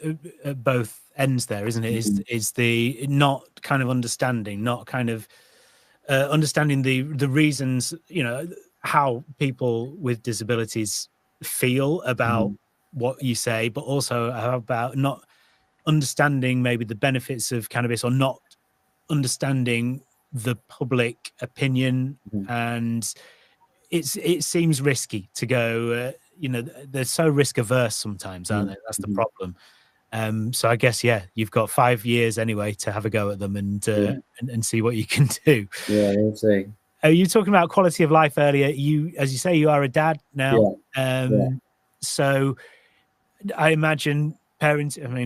ends there, isn't it? Is the not kind of understanding, not kind of understanding the reasons, how people with disabilities feel about what you say, but also about not understanding maybe the benefits of cannabis, or not understanding the public opinion. And it seems risky to go, they're so risk averse sometimes, aren't they? That's the problem. So I guess, you've got 5 years anyway to have a go at them and see what you can do. We'll see. You were talking about quality of life earlier. As you say, you are a dad now. So I imagine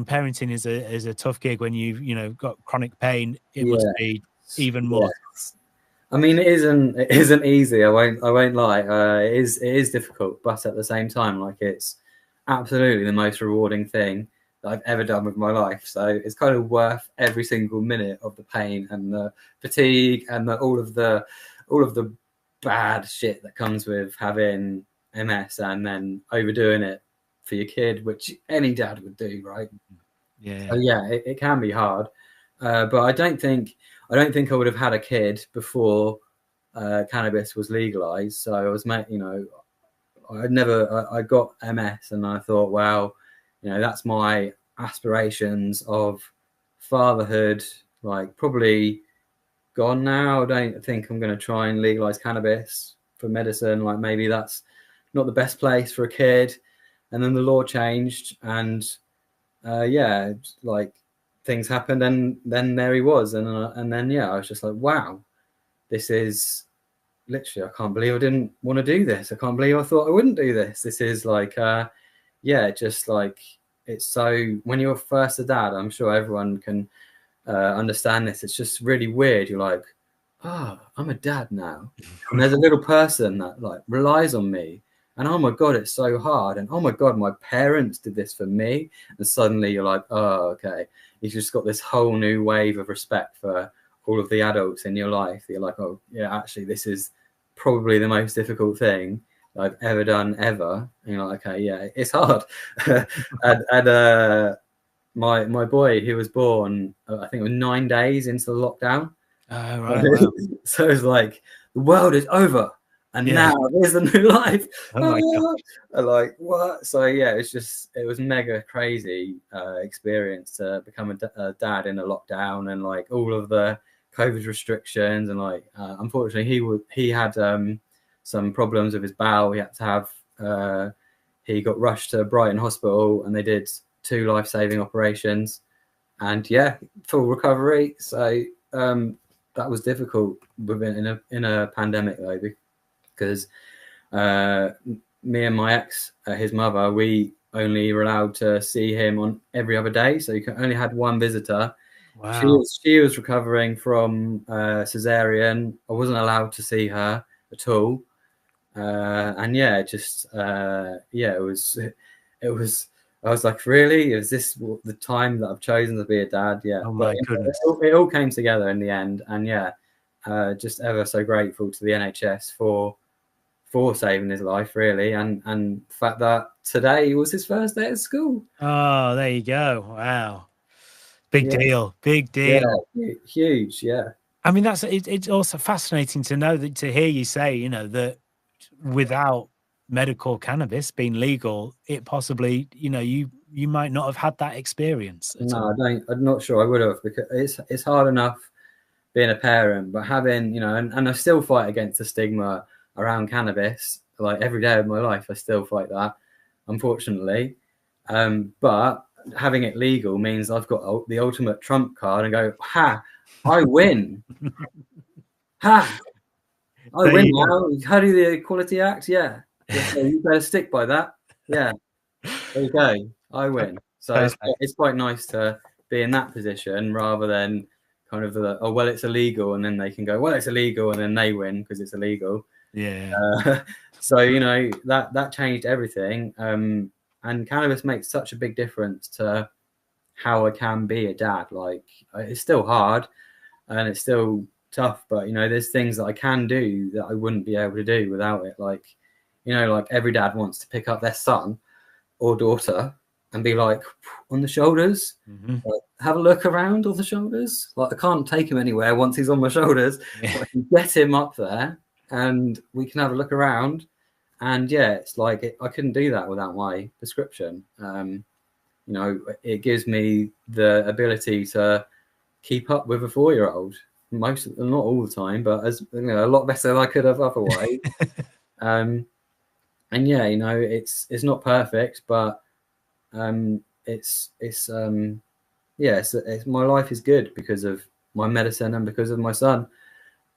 parenting is a tough gig when you've got chronic pain. It must be even more. Yes. I mean, it isn't easy. I won't lie. It is difficult, but at the same time, like, it's absolutely the most rewarding thing that I've ever done with my life. So it's kind of worth every single minute of the pain and the fatigue and all of the bad shit that comes with having MS and then overdoing it for your kid, which any dad would do, right? Yeah. So yeah, it can be hard, but I don't think I would have had a kid before cannabis was legalized. So I was, I got MS, and I thought, wow, that's my aspirations of fatherhood, like, probably gone now. I don't think I'm going to try and legalize cannabis for medicine. Like, maybe that's not the best place for a kid. And then the law changed, and like, things happened, and then there he was, and then I was just like, wow, this is literally, I can't believe I didn't want to do this. I can't believe I thought I wouldn't do this. This is like, just like, it's so, when you're first a dad, I'm sure everyone can understand this. It's just really weird. You're like, I'm a dad now, and there's a little person that, like, relies on me. And oh my God, it's so hard. And oh my God, my parents did this for me. And suddenly you're like, oh, okay. You've just got this whole new wave of respect for all of the adults in your life. You're like, oh yeah, actually, this is probably the most difficult thing I've ever done ever. And you're like, okay, yeah, it's hard. and my boy, he was born, I think it was 9 days into the lockdown. Oh, right. Wow. So it's like, the world is over. And now there's a new life. Oh my God. Like, what? So yeah, it was mega crazy experience to become a dad in a lockdown, and like all of the COVID restrictions, and like unfortunately he had some problems with his bowel. He had to have he got rushed to Brighton Hospital, and they did 2 life-saving operations, and full recovery. So that was difficult in a pandemic though, because me and my ex, his mother, we only were allowed to see him on every other day, so you only had one visitor. Wow. She was recovering from cesarean. I wasn't allowed to see her at all, and it was. I was like, really? Is this the time that I've chosen to be a dad? Yeah. Oh my goodness. It all came together in the end, and just ever so grateful to the NHS for saving his life, really, and the fact that today was his first day at school. Oh, there you go. Wow. Big deal. Yeah, huge. Yeah. I mean, it's also fascinating to hear you say, that without medical cannabis being legal, it possibly, you might not have had that experience. No, I'm not sure I would have, because it's hard enough being a parent, but having, and I still fight against the stigma around cannabis. Like, every day of my life, I still fight that, unfortunately. But having it legal means I've got the ultimate trump card and go, I win. I win now. How do the Equality Act? Yeah. So you better stick by that. Yeah. There you go. I win. So it's quite nice to be in that position, rather than kind of it's illegal, and then they can go, well, it's illegal, and then they win because it's illegal. Yeah. So that changed everything, and cannabis makes such a big difference to how I can be a dad. Like, it's still hard and it's still tough, but there's things that I can do that I wouldn't be able to do without it. Like, like every dad wants to pick up their son or daughter and be like, on the shoulders, like, have a look around on the shoulders. Like, I can't take him anywhere once he's on my shoulders, but I can get him up there and we can have a look around. And it's like, I couldn't do that without my prescription. It gives me the ability to keep up with a 4-year-old, not all the time, but as a lot better than I could have otherwise. It's not perfect, but it's my life is good because of my medicine and because of my son.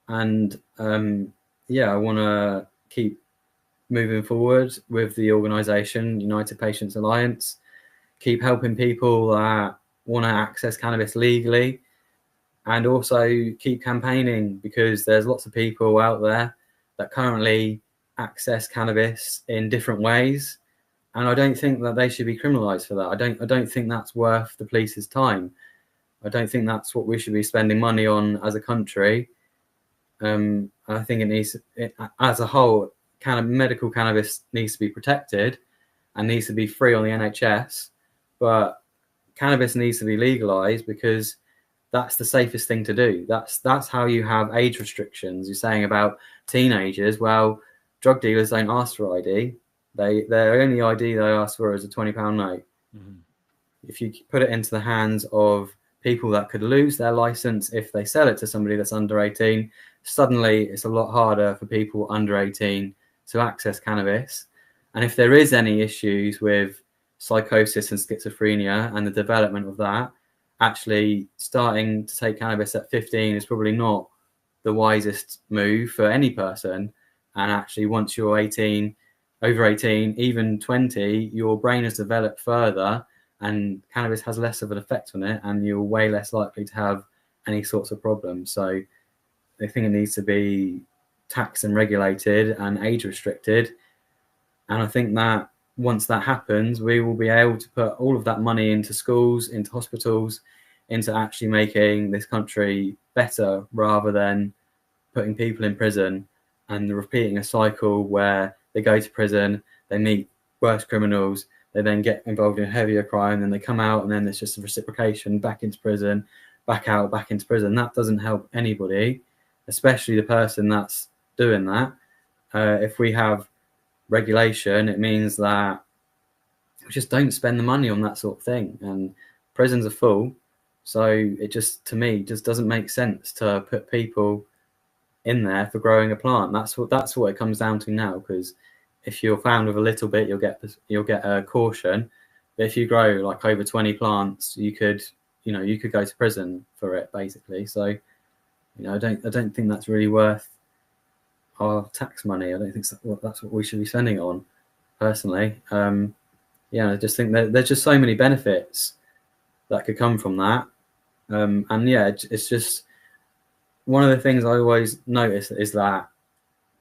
And I want to keep moving forward with the organization United Patients Alliance, keep helping people that want to access cannabis legally, and also keep campaigning, because there's lots of people out there that currently access cannabis in different ways, and I don't think that they should be criminalized for that. I don't think that's worth the police's time. I don't think that's what we should be spending money on as a country. I think as a whole, medical cannabis needs to be protected and needs to be free on the NHS, but cannabis needs to be legalized, because that's the safest thing to do. That's how you have age restrictions. You're saying about teenagers. Well, drug dealers don't ask for ID. Their only ID they ask for is a £20 note. Mm-hmm. If you put it into the hands of people that could lose their license if they sell it to somebody that's under 18, suddenly it's a lot harder for people under 18 to access cannabis. And if there is any issues with psychosis and schizophrenia and the development of that, actually starting to take cannabis at 15 is probably not the wisest move for any person. And actually, once you're 18, over 18, even 20, your brain has developed further, and cannabis has less of an effect on it, and you're way less likely to have any sorts of problems. So I think it needs to be taxed and regulated and age restricted. And I think that once that happens, we will be able to put all of that money into schools, into hospitals, into actually making this country better, rather than putting people in prison and repeating a cycle where they go to prison, they meet worse criminals, they then get involved in heavier crime, then they come out, and then there's just a reciprocation, back into prison, back out, back into prison. That doesn't help anybody, especially the person that's doing that. If we have regulation, it means that we just don't spend the money on that sort of thing, and prisons are full. So it just, to me, just doesn't make sense to put people in there for growing a plant. That's what it comes down to now, because if you're found with a little bit, you'll get a caution. But if you grow like over 20 plants, you could go to prison for it, basically. So, I don't think that's really worth our tax money. I don't think that's what we should be spending it on, personally. I just think that there's just so many benefits that could come from that. It's just one of the things I always notice is that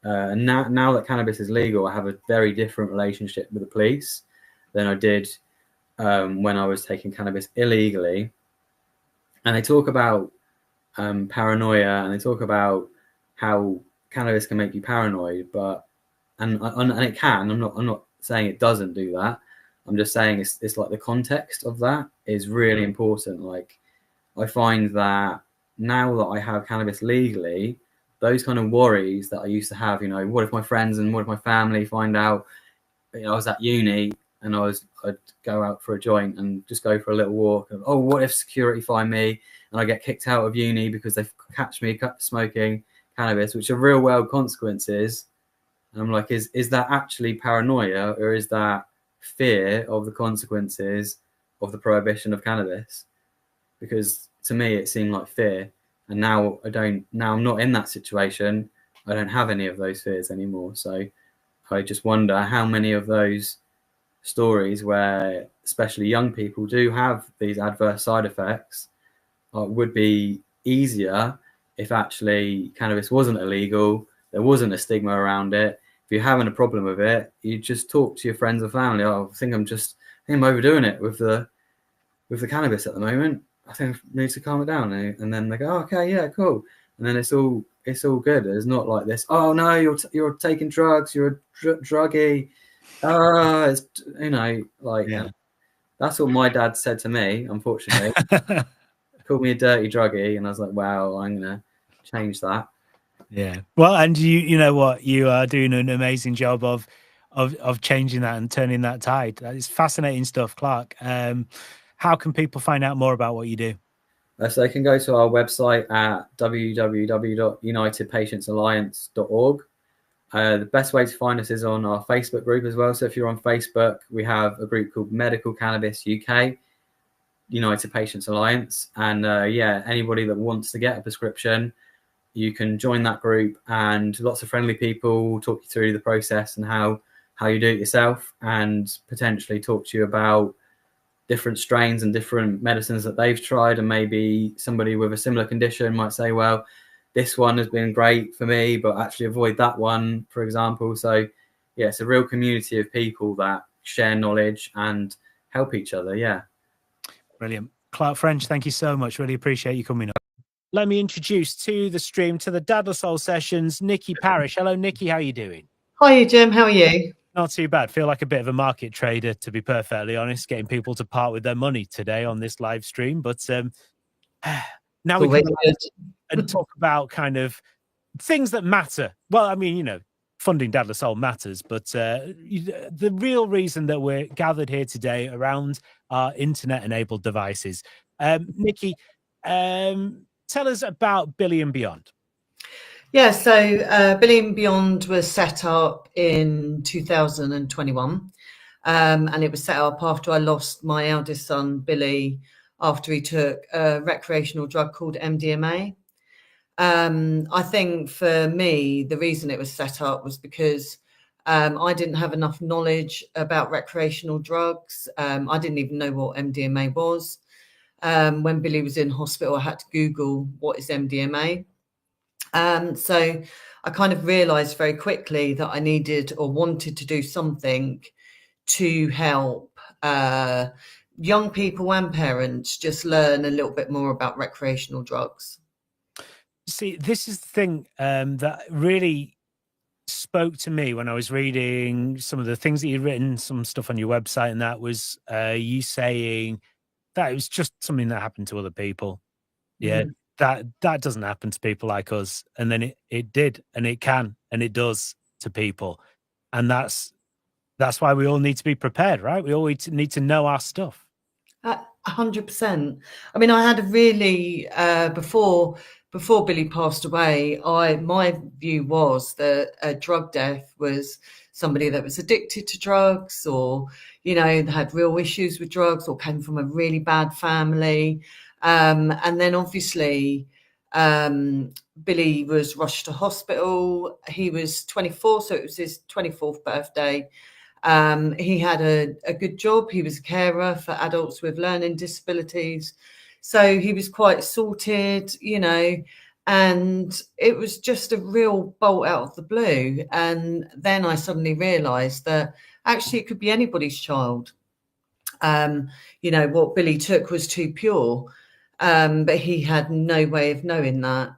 now that cannabis is legal, I have a very different relationship with the police than I did when I was taking cannabis illegally. And they talk about paranoia, and they talk about how cannabis can make you paranoid, and it can. I'm not saying it doesn't do that. I'm just saying it's like the context of that is really important. Like, I find that now that I have cannabis legally, those kind of worries that I used to have, what if my friends and what if my family find out, I was at uni and I'd go out for a joint and just go for a little walk. And, what if security find me and I get kicked out of uni because they catch me smoking cannabis, which are real world consequences. And I'm like, is that actually paranoia, or is that fear of the consequences of the prohibition of cannabis? Because to me, it seemed like fear. And now I'm not in that situation. I don't have any of those fears anymore. So I just wonder how many of those stories where especially young people do have these adverse side effects would be easier if actually cannabis wasn't illegal, there wasn't a stigma around it. If you're having a problem with it, you just talk to your friends and family. I think I'm overdoing it with the cannabis at the moment. I think I need to calm it down. And then they go, okay, yeah, cool. And then it's all good. It's not like this. Oh no, you're taking drugs. You're a druggie. That's what my dad said to me. Unfortunately, called me a dirty druggie, and I was like, wow, I'm gonna change that. Yeah. Well, and you know what, you are doing an amazing job of changing that and turning that tide. That is fascinating stuff, Clark. How can people find out more about what you do? So they can go to our website at www.unitedpatientsalliance.org. The best way to find us is on our Facebook group as well. So if you're on Facebook, we have a group called Medical Cannabis UK, United Patients Alliance. And anybody that wants to get a prescription, you can join that group, and lots of friendly people will talk you through the process and how you do it yourself, and potentially talk to you about different strains and different medicines that they've tried, and maybe somebody with a similar condition might say, well, this one has been great for me, but actually avoid that one, for example. So yeah, it's a real community of people that share knowledge and help each other. Yeah. Brilliant. Clark French, thank you so much. Really appreciate you coming on. Let me introduce to the stream, to the Dad of Soul sessions, Nicci Parish. Hello, Nicci. How are you doing? Hi, Jim. How are you? Not too bad. Feel like a bit of a market trader, to be perfectly honest, getting people to part with their money today on this live stream. But now we can and talk about kind of things that matter. Well, I mean, you know, funding Dad of Soul matters, but the real reason that we're gathered here today around our internet-enabled devices. Nicci, tell us about Billy and Beyond. Yeah, so Billy and Beyond was set up in 2021, and it was set up after I lost my eldest son, Billy, after he took a recreational drug called MDMA. I think for me, the reason it was set up was because I didn't have enough knowledge about recreational drugs. I didn't even know what MDMA was. When Billy was in hospital, I had to Google what is MDMA. So I kind of realized very quickly that I needed or wanted to do something to help young people and parents just learn a little bit more about recreational drugs. See, this is the thing that really spoke to me when I was reading some of the things that you'd written, some stuff on your website, and that was you saying that it was just something that happened to other people. Yeah, that doesn't happen to people like us. And then it did, and it can, and it does to people. And that's why we all need to be prepared, right? We all need to know our stuff. 100%. I mean, I had a really, before Billy passed away, my view was that a drug death was somebody that was addicted to drugs, or, you know, had real issues with drugs, or came from a really bad family. And then obviously, Billy was rushed to hospital. He was 24, so it was his 24th birthday. He had a good job. He was a carer for adults with learning disabilities. So he was quite sorted, you know, and it was just a real bolt out of the blue. And then I suddenly realized that actually it could be anybody's child. You know, what Billy took was too pure, but he had no way of knowing that.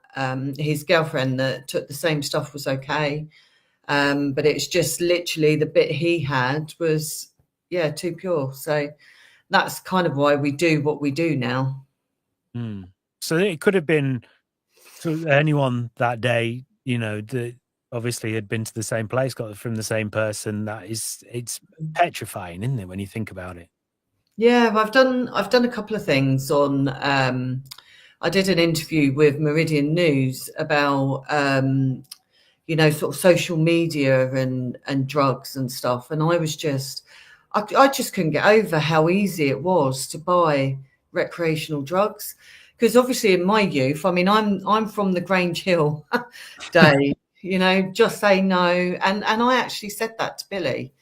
His girlfriend that took the same stuff was okay. But it's just literally the bit he had was, yeah, too pure. So that's kind of why we do what we do now. So it could have been to anyone that day, you know, that obviously had been to the same place, got it from the same person. It's petrifying, isn't it, when you think about it? Yeah, I've done a couple of things on. I did an interview with Meridian News about you know, sort of social media and drugs and stuff. And I was just, I just couldn't get over how easy it was to buy recreational drugs. Because obviously in my youth, I mean, I'm from the Grange Hill day, you know, just say no. And I actually said that to Billy.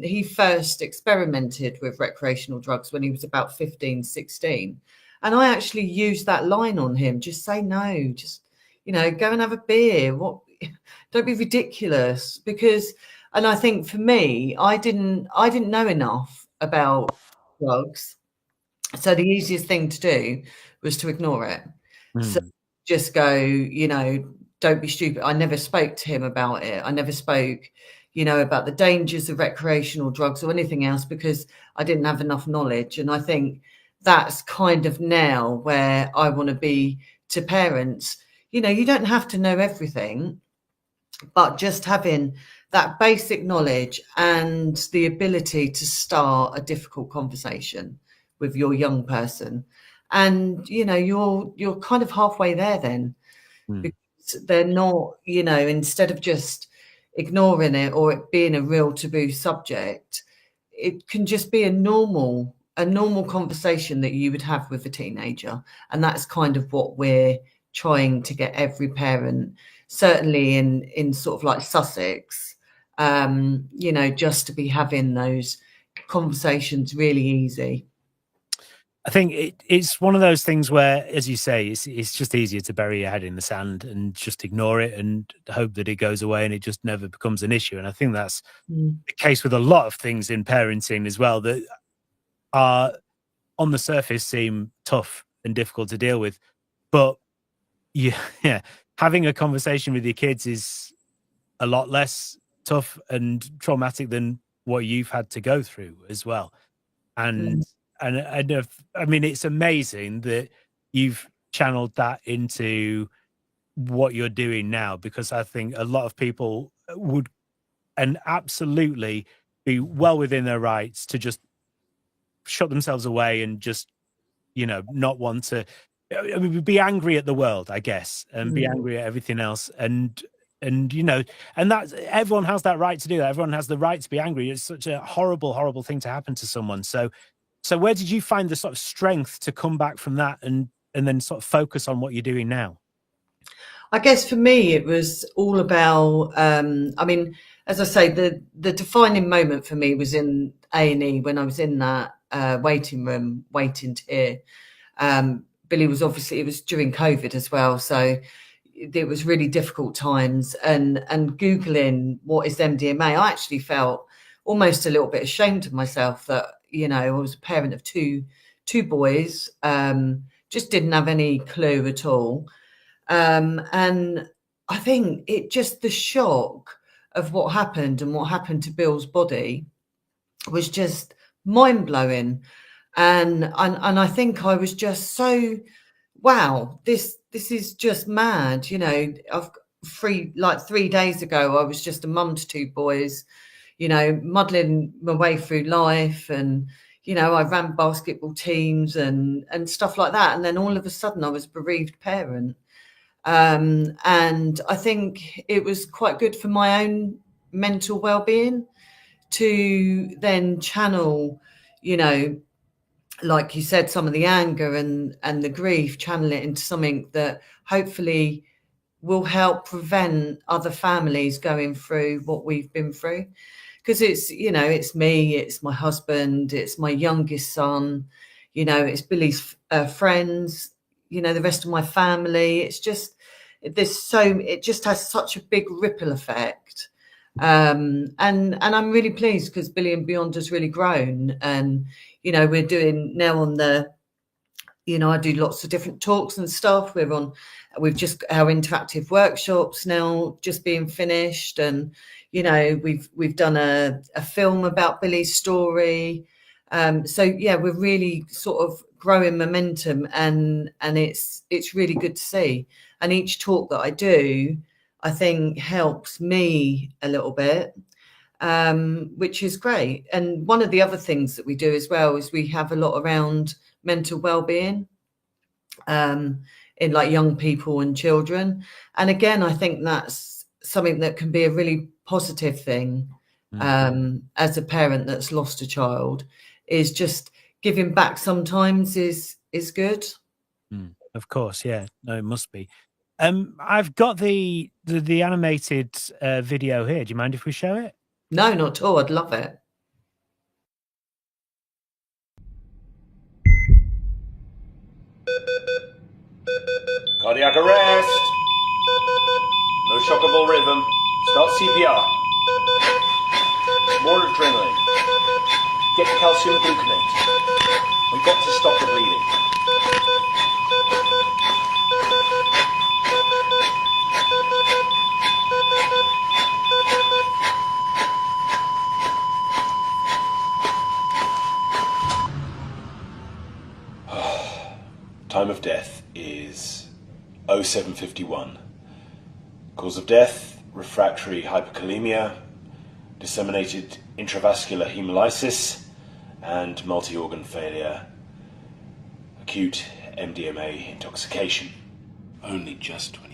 He first experimented with recreational drugs when he was about 15, 16. And I actually used that line on him, just say no, just, you know, go and have a beer. Don't be ridiculous. Because, and I think for me, I didn't know enough about drugs. So the easiest thing to do was to ignore it. So just go, you know, don't be stupid. I never spoke to him about it. I never spoke, you know, about the dangers of recreational drugs or anything else, because I didn't have enough knowledge. And I think that's kind of now where I want to be to parents. You know, you don't have to know everything, but just having that basic knowledge and the ability to start a difficult conversation with your young person. And, you know, you're kind of halfway there then, because they're not, you know, instead of just ignoring it or it being a real taboo subject, it can just be a normal conversation that you would have with a teenager. And that's kind of what we're trying to get every parent, certainly in sort of like Sussex, you know, just to be having those conversations really easy. I think it's one of those things where, as you say, it's just easier to bury your head in the sand and just ignore it and hope that it goes away and it just never becomes an issue. And I think that's the case with a lot of things in parenting as well, that are on the surface seem tough and difficult to deal with. But yeah, having a conversation with your kids is a lot less tough and traumatic than what you've had to go through as well. And I mean, it's amazing that you've channeled that into what you're doing now, because I think a lot of people would and absolutely be well within their rights to just shut themselves away and just, you know, not want to, I mean, be angry at the world, I guess, and be angry at everything else. And you know, and that's, everyone has that right to do that. Everyone has the right to be angry. It's such a horrible, horrible thing to happen to someone. So where did you find the sort of strength to come back from that and then sort of focus on what you're doing now? I guess for me, it was all about, I mean, as I say, the defining moment for me was in A&E when I was in that waiting room, waiting to hear. Billy was obviously, it was during COVID as well. So it was really difficult times, and Googling what is MDMA, I actually felt almost a little bit ashamed of myself that, you know, I was a parent of two boys, just didn't have any clue at all. And I think it just, the shock of what happened and what happened to Bill's body was just mind blowing. And I think I was just so, wow, this is just mad. You know, I've 3 days ago, I was just a mum to 2 boys, you know, muddling my way through life. And, you know, I ran basketball teams and stuff like that. And then all of a sudden I was a bereaved parent. And I think it was quite good for my own mental well-being to then channel, you know, like you said, some of the anger and the grief, channel it into something that hopefully will help prevent other families going through what we've been through. Because it's, you know, it's me, it's my husband, it's my youngest son, you know, it's Billy's friends, you know, the rest of my family. It's just, it just has such a big ripple effect. And I'm really pleased because Billy and Beyond has really grown. And, you know, we're doing now on the, you know, I do lots of different talks and stuff. We've just, our interactive workshops now just being finished. And, you know, we've done a film about Billy's story. So yeah, we're really sort of growing momentum, and it's really good to see. And each talk that I do, I think helps me a little bit, which is great. And one of the other things that we do as well is we have a lot around mental well-being in like young people and children. And again, I think that's something that can be a really positive thing as a parent that's lost a child, is just giving back sometimes is good. Of course, yeah. No, it must be. I've got the animated video here. Do you mind if we show it? No, not at all. I'd love it. Cardiac arrest. No shockable rhythm. Start CPR. More adrenaline. Get calcium gluconate. We've got to stop the bleeding. Time of death is 07:51. Cause of death, refractory hyperkalemia, disseminated intravascular hemolysis, and multi-organ failure. Acute MDMA intoxication. Only just 24.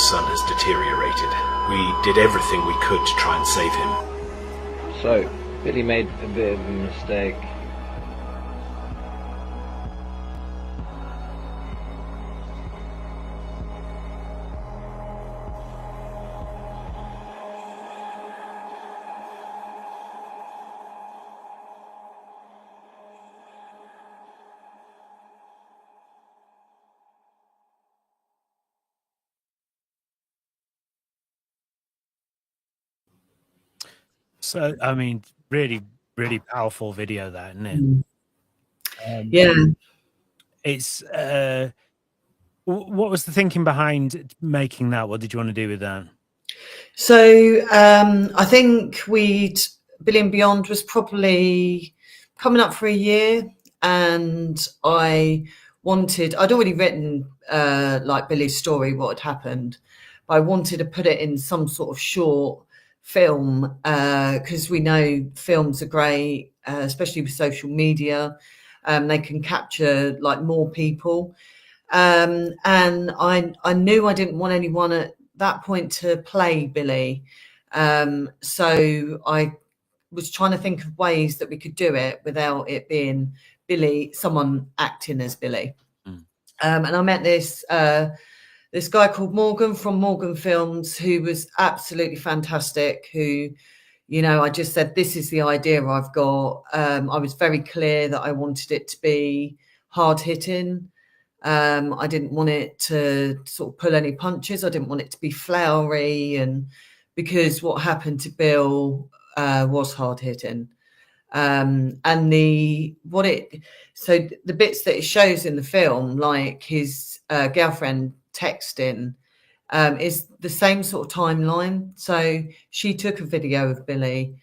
son has deteriorated. We did everything we could to try and save him. So, Billy made a bit of a mistake. So, I mean, really, really powerful video, that, isn't it? Yeah. It's what was the thinking behind making that? What did you want to do with that? So I think Billy and Beyond was probably coming up for a year, and I'd already written like Billy's story, what had happened, but I wanted to put it in some sort of short film, because we know films are great, especially with social media. They can capture like more people, and I knew I didn't want anyone at that point to play Billy, so I was trying to think of ways that we could do it without it being Billy, someone acting as Billy. And I met this guy called Morgan from Morgan Films, who was absolutely fantastic, who, you know, I just said, this is the idea I've got. I was very clear that I wanted it to be hard hitting. I didn't want it to sort of pull any punches. I didn't want it to be flowery, and because what happened to Bill was hard hitting. And the bits that it shows in the film, like his girlfriend texting, is the same sort of timeline. So she took a video of Billy.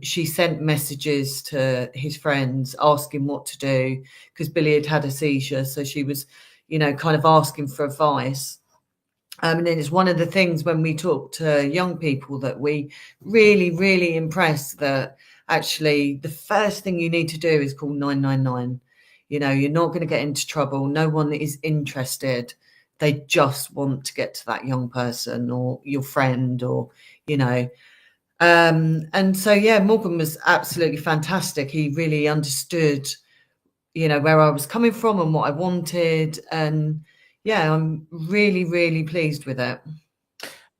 She sent messages to his friends asking what to do, because Billy had a seizure. So she was, you know, kind of asking for advice. And then it's one of the things when we talk to young people that we really, really impress, that actually the first thing you need to do is call 999. You know, you're not going to get into trouble. No one is interested. They just want to get to that young person or your friend, or, you know. And so, yeah, Morgan was absolutely fantastic. He really understood, you know, where I was coming from and what I wanted. And yeah, I'm really, really pleased with it.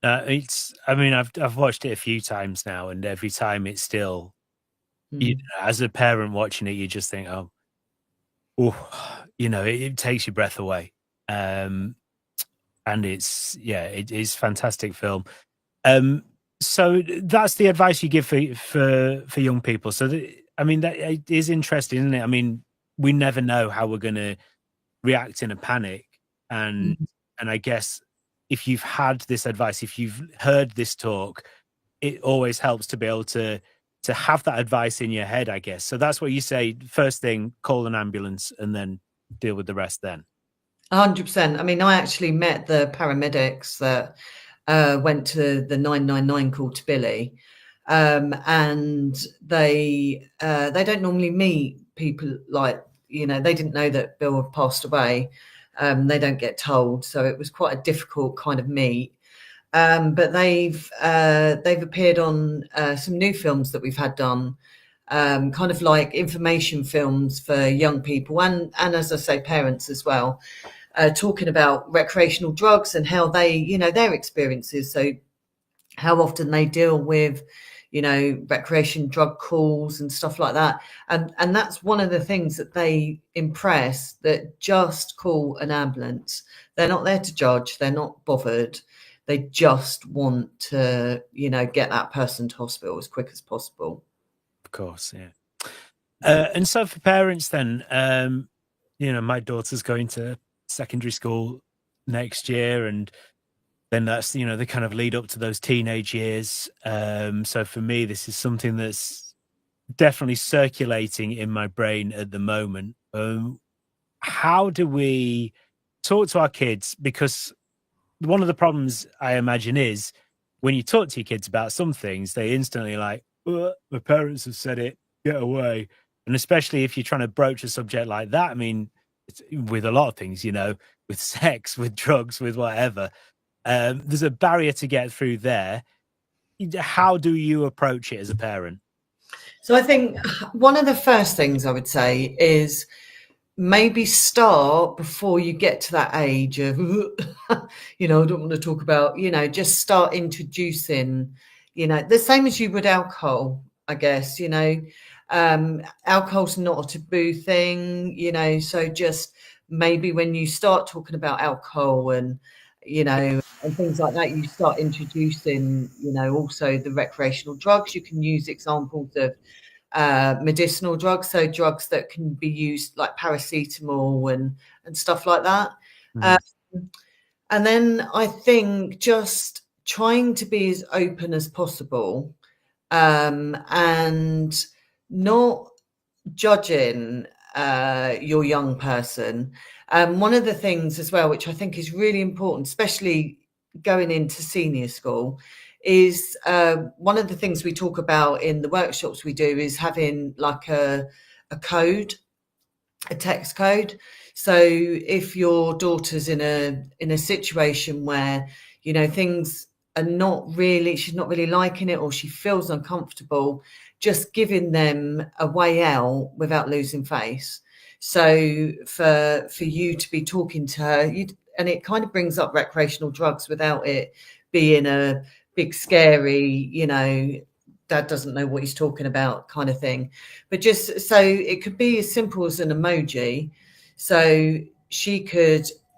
I mean, I've watched it a few times now, and every time it's still, you know, as a parent watching it, you just think, oh, you know, it takes your breath away. And it's, yeah, it is fantastic film. So that's the advice you give for young people. So I mean, that it is interesting, isn't it? I mean, we never know how we're going to react in a panic, and I guess if you've had this advice, if you've heard this talk, it always helps to be able to have that advice in your head, I guess. So that's what you say. First thing, call an ambulance, and then deal with the rest then. 100%. I mean, I actually met the paramedics that went to the 999 call to Billy, and they don't normally meet people, like, you know, they didn't know that Bill had passed away. They don't get told, so it was quite a difficult kind of meet. But they've appeared on some new films that we've had done, kind of like information films for young people, and as I say, parents as well, talking about recreational drugs and how they, you know, their experiences. So how often they deal with, you know, recreation drug calls and stuff like that. And that's one of the things that they impress, that just call an ambulance. They're not there to judge. They're not bothered. They just want to, you know, get that person to hospital as quick as possible. Of course, yeah. And so for parents then, you know, my daughter's going to secondary school next year, and then that's, you know, the kind of lead up to those teenage years. So for me, this is something that's definitely circulating in my brain at the moment. How do we talk to our kids? Because one of the problems I imagine is when you talk to your kids about some things, they instantly like, my parents have said it, get away. And especially if you're trying to broach a subject like that, I mean, it's with a lot of things, you know, with sex, with drugs, with whatever, There's a barrier to get through there. How do you approach it as a parent? So I think one of the first things I would say is maybe start before you get to that age of, I don't want to talk about, just start introducing, the same as you would alcohol, I guess, alcohol's not a taboo thing, so just maybe when you start talking about alcohol and, and things like that, you start introducing, also the recreational drugs. You can use examples of medicinal drugs, so drugs that can be used like paracetamol and stuff like that. And then I think just trying to be as open as possible, and not judging your young person. One of the things as well, which I think is really important, especially going into senior school, is one of the things we talk about in the workshops we do is having like a code, a text code. So if your daughter's in a situation where, things are she's not really liking it, or she feels uncomfortable, just giving them a way out without losing face. So for you to be talking to her, and it kind of brings up recreational drugs without it being a big scary, dad doesn't know what he's talking about kind of thing. But just so it could be as simple as an emoji. So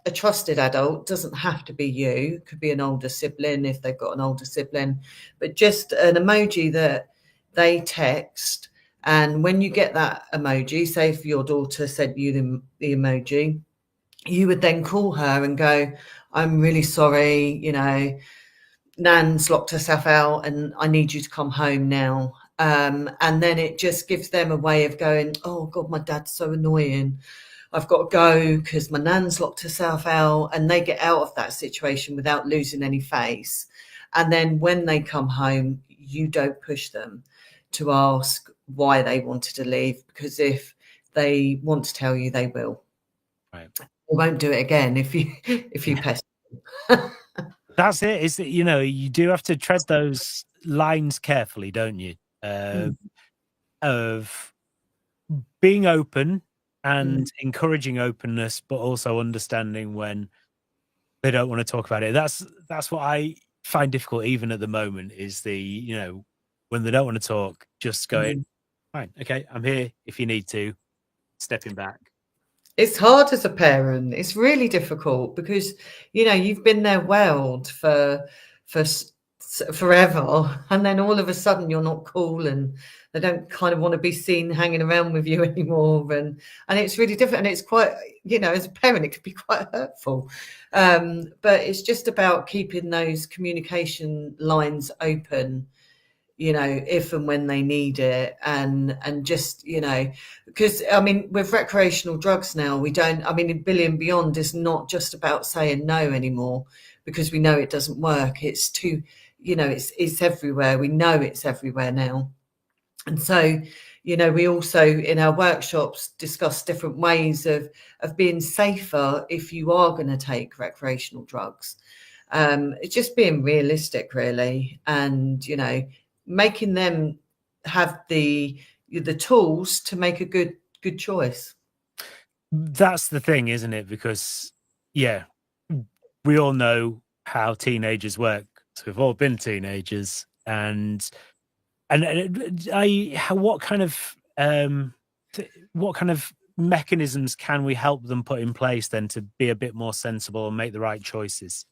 a trusted adult, doesn't have to be you, could be an older sibling if they've got an older sibling, but just an emoji that they text. And when you get that emoji, say if your daughter sent you the emoji, you would then call her and go, I'm really sorry, Nan's locked herself out and I need you to come home now. And then it just gives them a way of going, oh God, my dad's so annoying. I've got to go because my nan's locked herself out, and they get out of that situation without losing any face. And then when they come home, you don't push them to ask why they wanted to leave, because if they want to tell you, they will. Right. They won't do it again if you pester them. That's it. Is that, you do have to tread those lines carefully, don't you? Of being open and encouraging openness, but also understanding when they don't want to talk about it. That's what I find difficult even at the moment, is when they don't want to talk, just going, fine, okay, I'm here if you need to, stepping back. It's hard as a parent. It's really difficult because, you've been their world for forever, and then all of a sudden you're not cool and they don't kind of want to be seen hanging around with you anymore. And it's really different. And it's quite, as a parent, it could be quite hurtful. But it's just about keeping those communication lines open, if and when they need it. And just, because with recreational drugs now, Billy and Beyond is not just about saying no anymore, because we know it doesn't work. It's too, it's everywhere. We know it's everywhere now. And so, we also in our workshops discuss different ways of being safer if you are going to take recreational drugs. It's just being realistic, really, and, making them have the tools to make a good choice. That's the thing, isn't it? Because, we all know how teenagers work. So we've all been teenagers, and what kind of mechanisms can we help them put in place then to be a bit more sensible and make the right choices?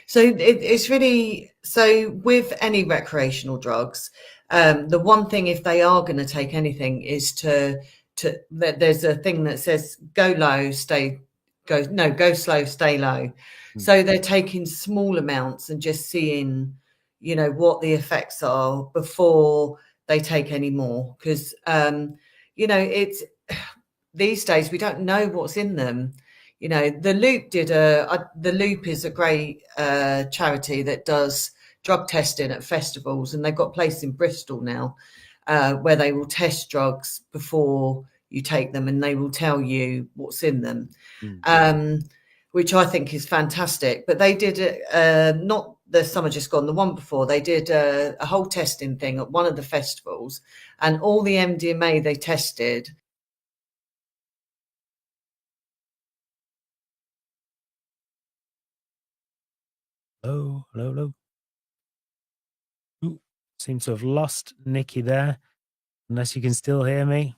So it's really, so with any recreational drugs, the one thing, if they are going to take anything, is there's a thing that says go slow, stay low. So they're taking small amounts and just seeing, what the effects are before they take any more. Because, it's these days we don't know what's in them. The Loop is a great charity that does drug testing at festivals, and they've got a place in Bristol now where they will test drugs before you take them, and they will tell you what's in them. which I think is fantastic. But they did it, not the summer just gone, the one before. They did a whole testing thing at one of the festivals, and all the MDMA they tested. Hello, hello, hello. Ooh, seem to have lost Nicci there, unless you can still hear me.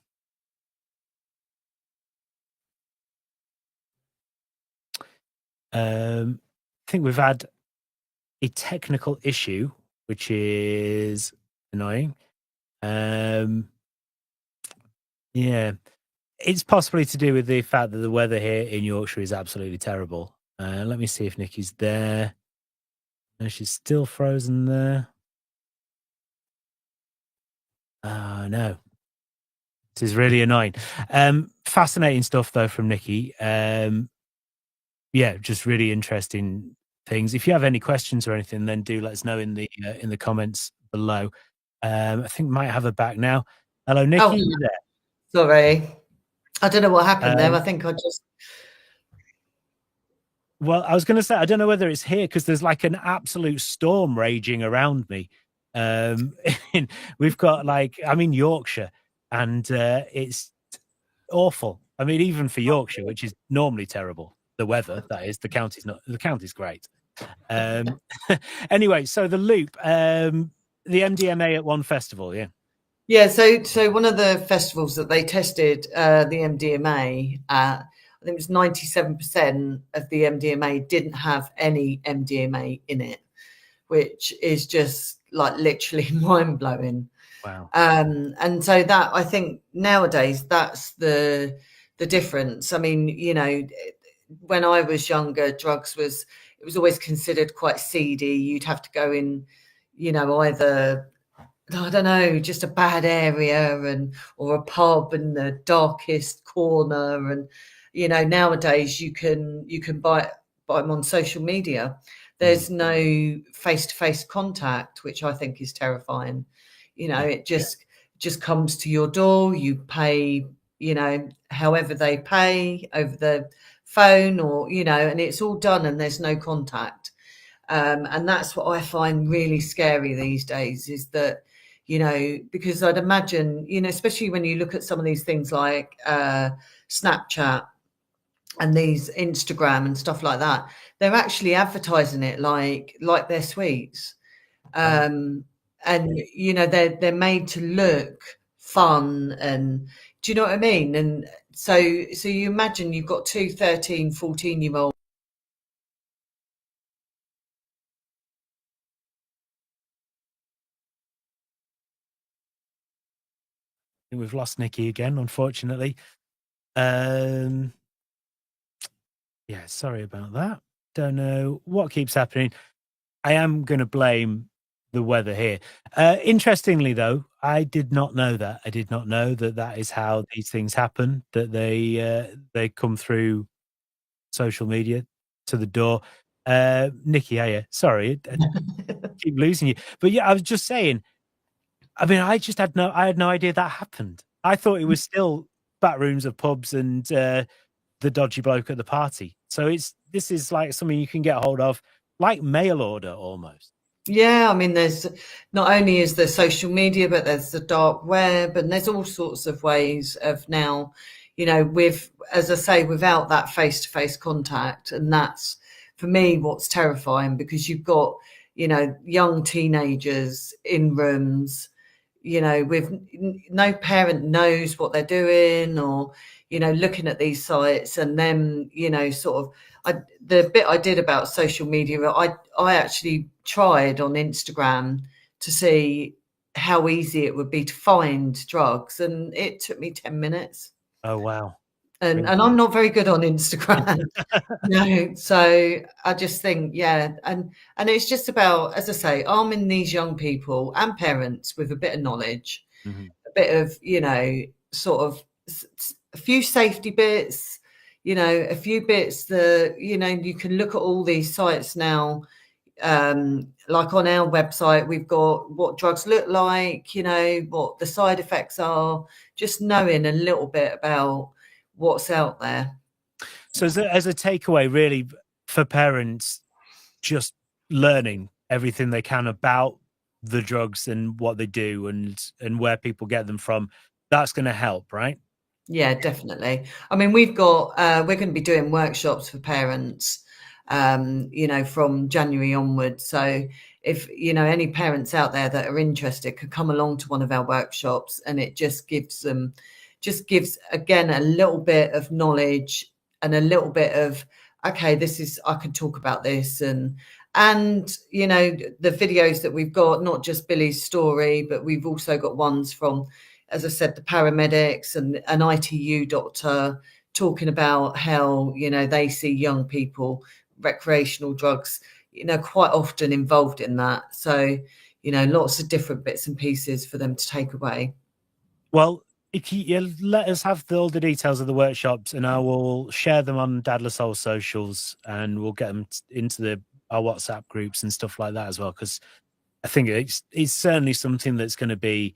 I think we've had a technical issue, which is annoying. Yeah, it's possibly to do with the fact that the weather here in Yorkshire is absolutely terrible. Let me see if Nicci's there. No, she's still frozen there. Oh, no. This is really annoying. Fascinating stuff, though, from Nicci. Yeah, just really interesting things. If you have any questions or anything, then do let us know in the comments below. I think we might have her back now. Hello, Nicci. Oh, You there? sorry. I don't know what happened there. I think I just... Well, I was going to say, I don't know whether it's here because there's like an absolute storm raging around me. We've got I'm in Yorkshire, and it's awful. I mean, even for Yorkshire, which is normally terrible, the weather, that is, the county's great. Anyway, so the loop, the MDMA at one festival, yeah. Yeah, so one of the festivals that they tested the MDMA at, I think it was 97% of the MDMA didn't have any MDMA in it, which is just like literally mind-blowing. Wow. And so that, I think nowadays, that's the difference. I mean, you know, when I was younger, drugs was always considered quite seedy. You'd have to go in, you know, either, I don't know, just a bad area or a pub in the darkest corner. And, you know, nowadays you can buy them on social media. There's no face-to-face contact, which I think is terrifying. You know, it just comes to your door. You pay, you know, however they pay over the phone, or, you know, and it's all done and there's no contact. And that's what I find really scary these days, is that, you know, because I'd imagine, you know, especially when you look at some of these things like Snapchat and these Instagram and stuff like that, they're actually advertising it like they're sweets. And, you know, they're made to look fun, and do you know what I mean? And so you imagine you've got two 13, 14-year-olds. We've lost Nicci again, unfortunately. Yeah, sorry about that. Don't know what keeps happening. I am going to blame the weather here. Interestingly, though, I did not know that. I did not know that is how these things happen, that they come through social media to the door. Nicci, yeah, sorry, I keep losing you. But yeah, I was just saying, I mean, I had no idea that happened. I thought it was still back rooms of pubs and the dodgy bloke at the party. So this is like something you can get hold of, like mail order almost. Yeah, I mean, there's not only is there social media, but there's the dark web, and there's all sorts of ways of now, you know, with, as I say, without that face-to-face contact. And that's, for me, what's terrifying, because you've got, you know, young teenagers in rooms, you know, with no parent knows what they're doing, or, you know, looking at these sites, and then, you know, sort of, the bit I did about social media, I actually tried on Instagram to see how easy it would be to find drugs, and it took me 10 minutes. Oh, wow. And I'm not very good on Instagram. No, so I just think, yeah, and it's just about, as I say, arming these young people and parents with a bit of knowledge, a bit of, you know, sort of a few safety bits, you know, a few bits that, you know, you can look at all these sites now. Like on our website, we've got what drugs look like, you know, what the side effects are, just knowing a little bit about what's out there. So as a takeaway, really, for parents, just learning everything they can about the drugs and what they do and where people get them from, that's going to help, right? Yeah, definitely. I mean, we're going to be doing workshops for parents, from January onwards. So if, any parents out there that are interested could come along to one of our workshops, and it just gives again, a little bit of knowledge and a little bit of, okay, I can talk about this. And the videos that we've got, not just Billy's story, but we've also got ones from, as I said, the paramedics and an ITU doctor talking about how, they see young people, recreational drugs, quite often involved in that. So, lots of different bits and pieces for them to take away. Well, if you let us have all the details of the workshops, and I will share them on Dadless Soul socials, and we'll get them into our WhatsApp groups and stuff like that as well, because I think it's certainly something that's going to be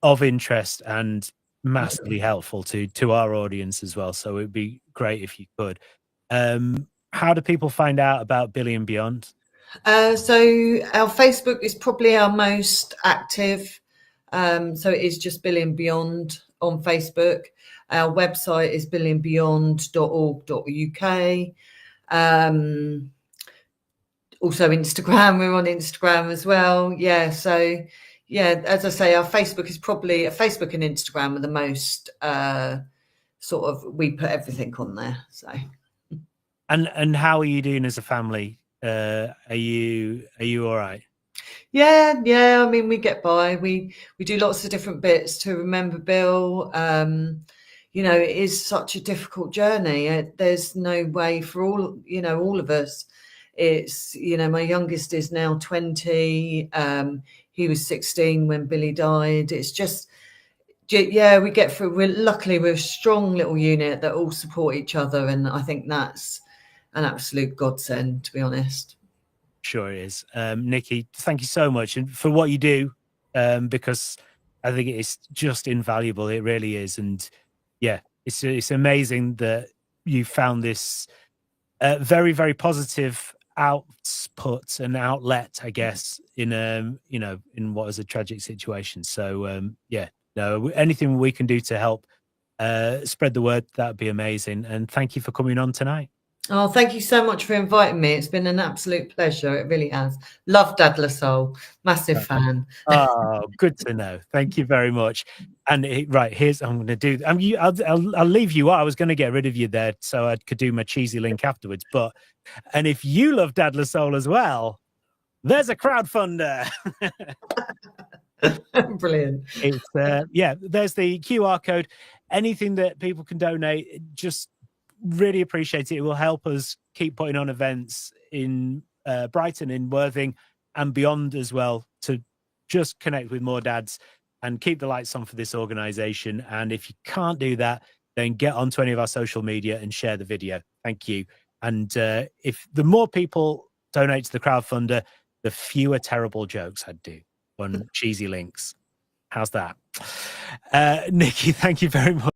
of interest and massively helpful to our audience as well. So it'd be great if you could. How do people find out about Billy and Beyond? So our Facebook is probably our most active. So it is just Billy and Beyond on Facebook. Our website is billyandbeyond.org.uk. Also Instagram, we're on Instagram as well. Yeah, so yeah, as I say, our Facebook is probably Facebook and Instagram are the most we put everything on there. So and how are you doing as a family? Are you all right? Yeah. I mean, we get by. We do lots of different bits to remember Bill. It is such a difficult journey. There's no way for all of us. It's, my youngest is now 20. He was 16 when Billy died. It's just, yeah, we get through. We're a strong little unit that all support each other. And I think that's an absolute godsend, to be honest. Sure it is. Nicci, thank you so much and for what you do, because I think it's just invaluable. It really is. And yeah, it's amazing that you found this very, very positive output and outlet, I guess, in in what was a tragic situation. So anything we can do to help spread the word, that'd be amazing. And thank you for coming on tonight. Oh, thank you so much for inviting me. It's been an absolute pleasure. It really has. Love Dadless Soul. Massive fan. Oh, good to know. Thank you very much. And here's I'm going to do. I'll leave you. I was going to get rid of you there so I could do my cheesy link afterwards. And if you love Dadless Soul as well, there's a crowdfunder. Brilliant. It's there's the QR code. Anything that people can donate, just really appreciate it. It will help us keep putting on events in Brighton, in Worthing and beyond as well, to just connect with more dads and keep the lights on for this organization. And if you can't do that, then get onto any of our social media and share the video. Thank you. And if the more people donate to the crowdfunder, the fewer terrible jokes I'd do on cheesy links. How's that? Nicci, thank you very much.